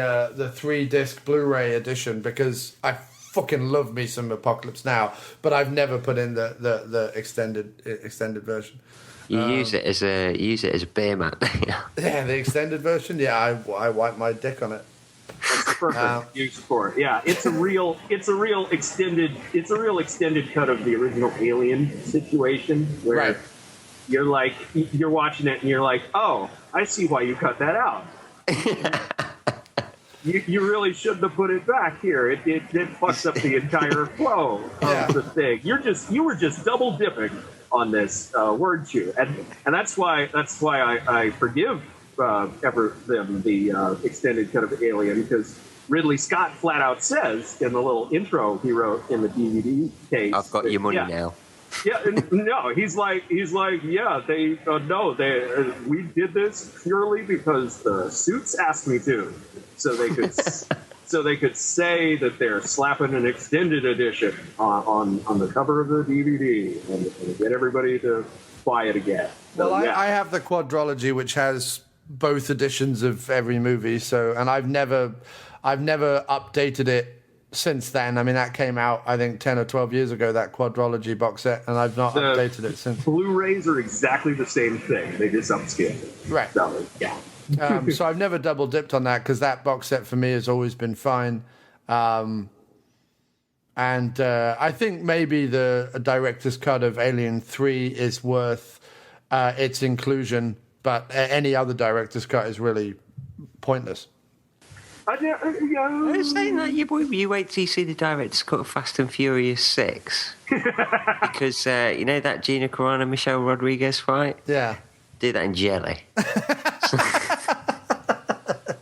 3-disc Blu-ray edition, because I fucking love me some Apocalypse Now, but I've never put in the extended version. You use it as a beer mat. Yeah, the extended version. Yeah, I wipe my dick on it. That's the perfect use for it. Yeah, it's a real extended cut of the original Alien situation, where you're watching it and you're like, oh, I see why you cut that out. You really shouldn't have put it back here. It fucks up the entire flow of the thing. You were just double dipping on this, weren't you? And that's why I forgive the extended cut of Alien, because Ridley Scott flat out says in the little intro he wrote in the DVD case, I've got your money now. Yeah, no, he's like, yeah, we did this purely because the suits asked me to, so they could say that they're slapping an extended edition on the cover of the DVD and get everybody to buy it again. Well, I have the quadrology, which has both editions of every movie. So, and I've never updated it since then. I mean, that came out, I think, 10 or 12 years ago, that quadrology box set, and I've not updated it since. Blu-rays are exactly the same thing. They just upscale it. Right. So, yeah. So I've never double dipped on that, because that box set for me has always been fine. And I think maybe the director's cut of Alien 3 is worth its inclusion, but any other director's cut is really pointless. I'm saying that you wait till you see the director's cut of Fast and Furious 6. Because, you know that Gina Carano, Michelle Rodriguez fight? Yeah. Do that in jelly.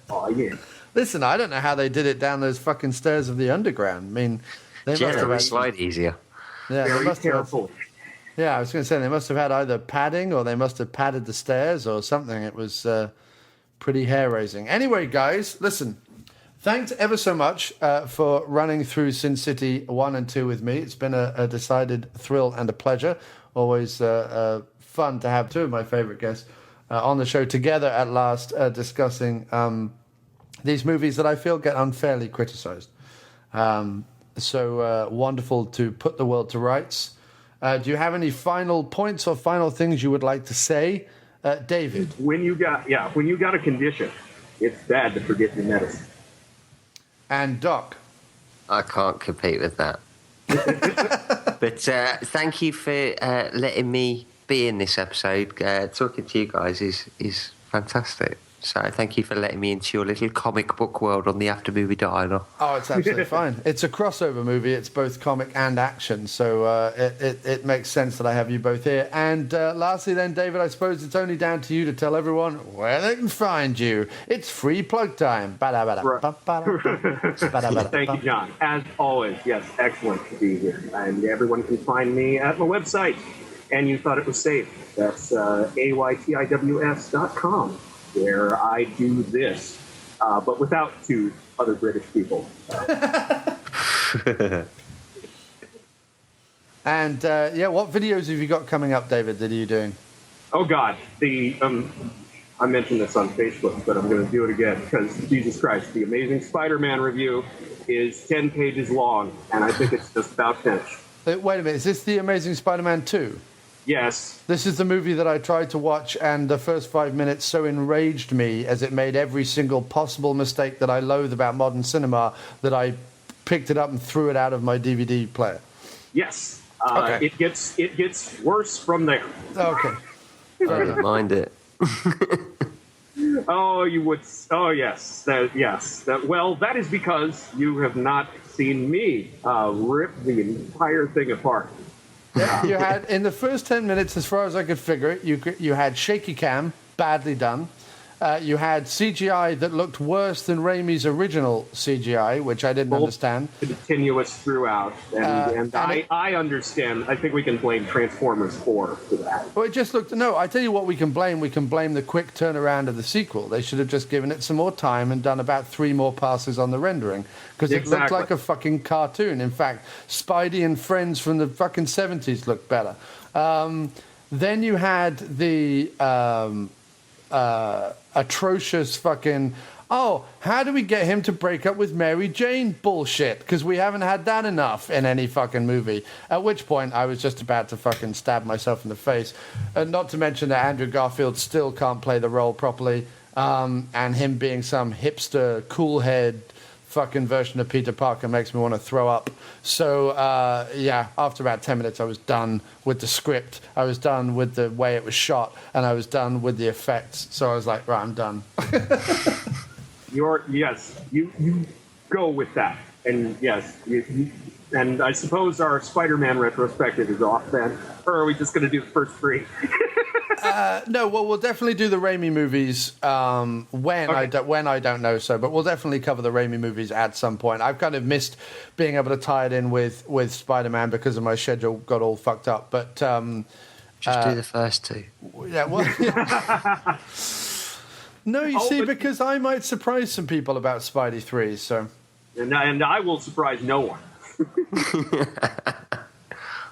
Oh, yeah. Listen, I don't know how they did it down those fucking stairs of the underground. I mean, they jelly must have would slide easier. Yeah, Very careful. Yeah, I was going to say they must have had either padding, or they must have padded the stairs or something. It was pretty hair-raising. Anyway, guys, listen. Thanks ever so much for running through Sin City 1 and 2 with me. It's been a decided thrill and a pleasure. Always fun to have two of my favourite guests on the show together at last, discussing these movies that I feel get unfairly criticized. So wonderful to put the world to rights. Do you have any final points or final things you would like to say, David? When you got a condition, it's bad to forget your medicine. And Doc? I can't compete with that. But thank you for letting me be in this episode. Talking to you guys is fantastic. So thank you for letting me into your little comic book world on the After Movie Diner. Oh, it's absolutely fine. It's a crossover movie. It's both comic and action. So it makes sense that I have you both here. And lastly then, David, I suppose it's only down to you to tell everyone where they can find you. It's free plug time. Thank you, John. As always, yes, excellent to be here. And everyone can find me at my website. And you thought it was safe. That's aytiws.com. where I do this, but without two other British people. And, what videos have you got coming up, David, that are you doing? Oh, God. I mentioned this on Facebook, but I'm going to do it again, because, Jesus Christ, the Amazing Spider-Man review is 10 pages long, and I think it's just about finished. Wait a minute, is this The Amazing Spider-Man 2? Yes. This is the movie that I tried to watch, and the first 5 minutes so enraged me as it made every single possible mistake that I loathe about modern cinema that I picked it up and threw it out of my DVD player. Yes. Okay. It gets worse from there. Okay. I don't mind it. Oh, you would. Oh, yes. That is because you have not seen me rip the entire thing apart. Yeah, you had, in the first 10 minutes, as far as I could figure it, you had shaky cam, badly done. You had CGI that looked worse than Raimi's original CGI, which I didn't understand. Continuous throughout. I understand. I think we can blame Transformers 4 for that. Well, it just looked... No, I tell you what we can blame. We can blame the quick turnaround of the sequel. They should have just given it some more time and done about 3 more passes on the rendering. Because it looked like a fucking cartoon. In fact, Spidey and Friends from the fucking 70s looked better. Then you had the... atrocious fucking, how do we get him to break up with Mary Jane bullshit? Because we haven't had that enough in any fucking movie. At which point I was just about to fucking stab myself in the face. Not to mention that Andrew Garfield still can't play the role properly, and him being some hipster, cool head fucking version of Peter Parker makes me want to throw up. So, after about 10 minutes, I was done with the script. I was done with the way it was shot, and I was done with the effects. So I was like, right, I'm done. You go with that. And yes, and I suppose our Spider-Man retrospective is off then. Or are we just going to do the first 3? No, well, we'll definitely do the Raimi movies when I don't know so, but we'll definitely cover the Raimi movies at some point. I've kind of missed being able to tie it in with Spider-Man because of my schedule got all fucked up. But just do the first 2. Yeah, well, no, you see, because I might surprise some people about Spidey 3. So, and I will surprise no one.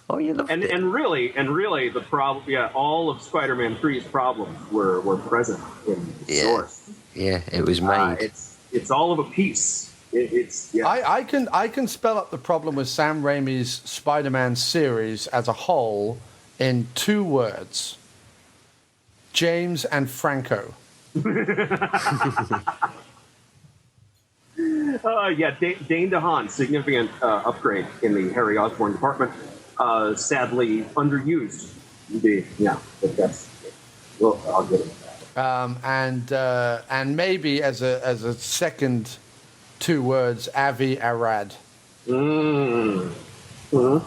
Oh, you loved it. And really, the problem, all of Spider-Man 3's problems were present in the source. Yeah, it was made. It's all of a piece. I can spell up the problem with Sam Raimi's Spider-Man series as a whole in 2 words: James and Franco. Dane DeHaan, significant upgrade in the Harry Osborn department. Sadly underused. Indeed, yeah. But I'll get it. And maybe as a second 2 words, Avi Arad. Mm-hmm.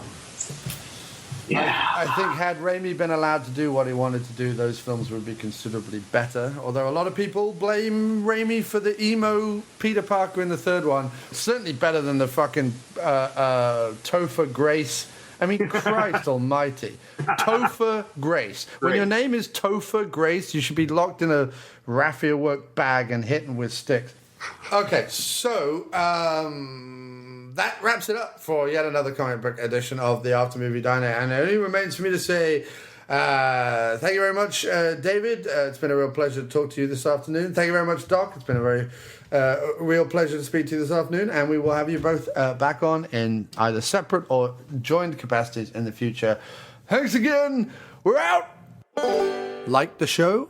Yeah. I think had Raimi been allowed to do what he wanted to do, those films would be considerably better. Although a lot of people blame Raimi for the emo Peter Parker in the 3rd one. Certainly better than the fucking Topher Grace. I mean, Christ almighty. Topher Grace. When your name is Topher Grace, you should be locked in a raffia work bag and hit with sticks. Okay, so that wraps it up for yet another comic book edition of the After Movie Diner. And it only remains for me to say, Thank you very much, David. It's been a real pleasure to talk to you this afternoon. Thank you very much, Doc. It's been a very real pleasure to speak to you this afternoon, and we will have you both back on in either separate or joined capacities in the future. Thanks again. We're out. Like the show?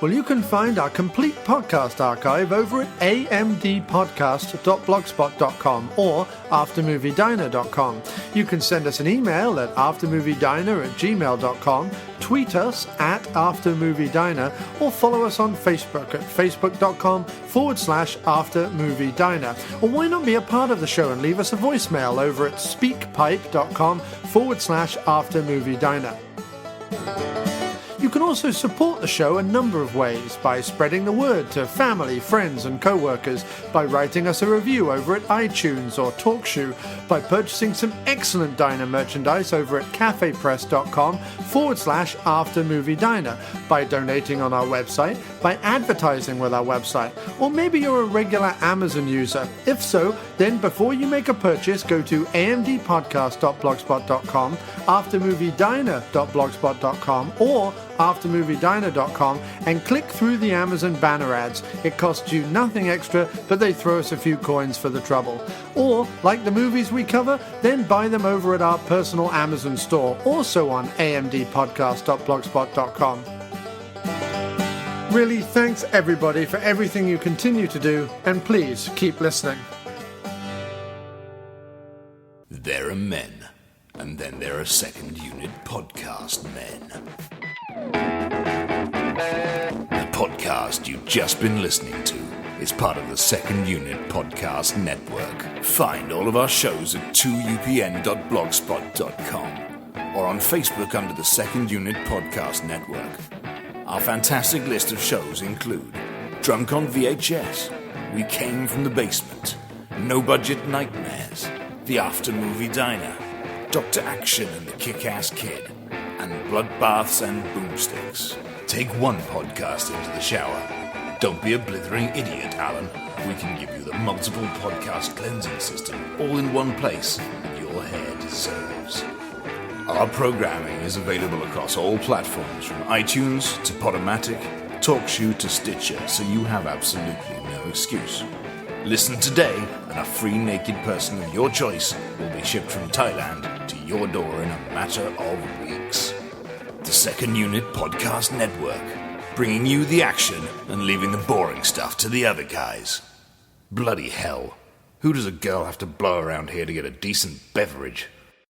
Well, you can find our complete podcast archive over at amdpodcast.blogspot.com or aftermoviediner.com. You can send us an email at aftermoviediner@gmail.com, tweet us at aftermoviediner, or follow us on Facebook at facebook.com/aftermoviediner. Or why not be a part of the show and leave us a voicemail over at speakpipe.com/aftermoviediner. You can also support the show a number of ways by spreading the word to family, friends and co-workers, by writing us a review over at iTunes or TalkShoe, by purchasing some excellent Diner merchandise over at cafepress.com/aftermoviediner, by donating on our website, by advertising with our website, or maybe you're a regular Amazon user. If so, then before you make a purchase, go to amdpodcast.blogspot.com, aftermoviediner.blogspot.com, or aftermoviediner.com and click through the Amazon banner ads. It costs you nothing extra, but they throw us a few coins for the trouble. Or, like the movies we cover, then buy them over at our personal Amazon store, also on amdpodcast.blogspot.com. Really, thanks everybody for everything you continue to do, and please keep listening. There are men, and then there are second unit podcast men. The podcast you've just been listening to is part of the Second Unit Podcast Network. Find all of our shows at 2upn.blogspot.com or on Facebook under the Second Unit Podcast Network. Our fantastic list of shows include Drunk on VHS, We Came from the Basement, No Budget Nightmares, The After Movie Diner, Dr. Action and the Kick-Ass Kid, and Bloodbaths and Boomsticks. Take one podcast into the shower. Don't be a blithering idiot, Alan. We can give you the multiple podcast cleansing system all in one place that your hair deserves. Our programming is available across all platforms, from iTunes to Podomatic, TalkShoe to Stitcher, so you have absolutely no excuse. Listen today, and a free naked person of your choice will be shipped from Thailand to your door in a matter of weeks. The Second Unit Podcast Network, bringing you the action and leaving the boring stuff to the other guys. Bloody hell, who does a girl have to blow around here to get a decent beverage?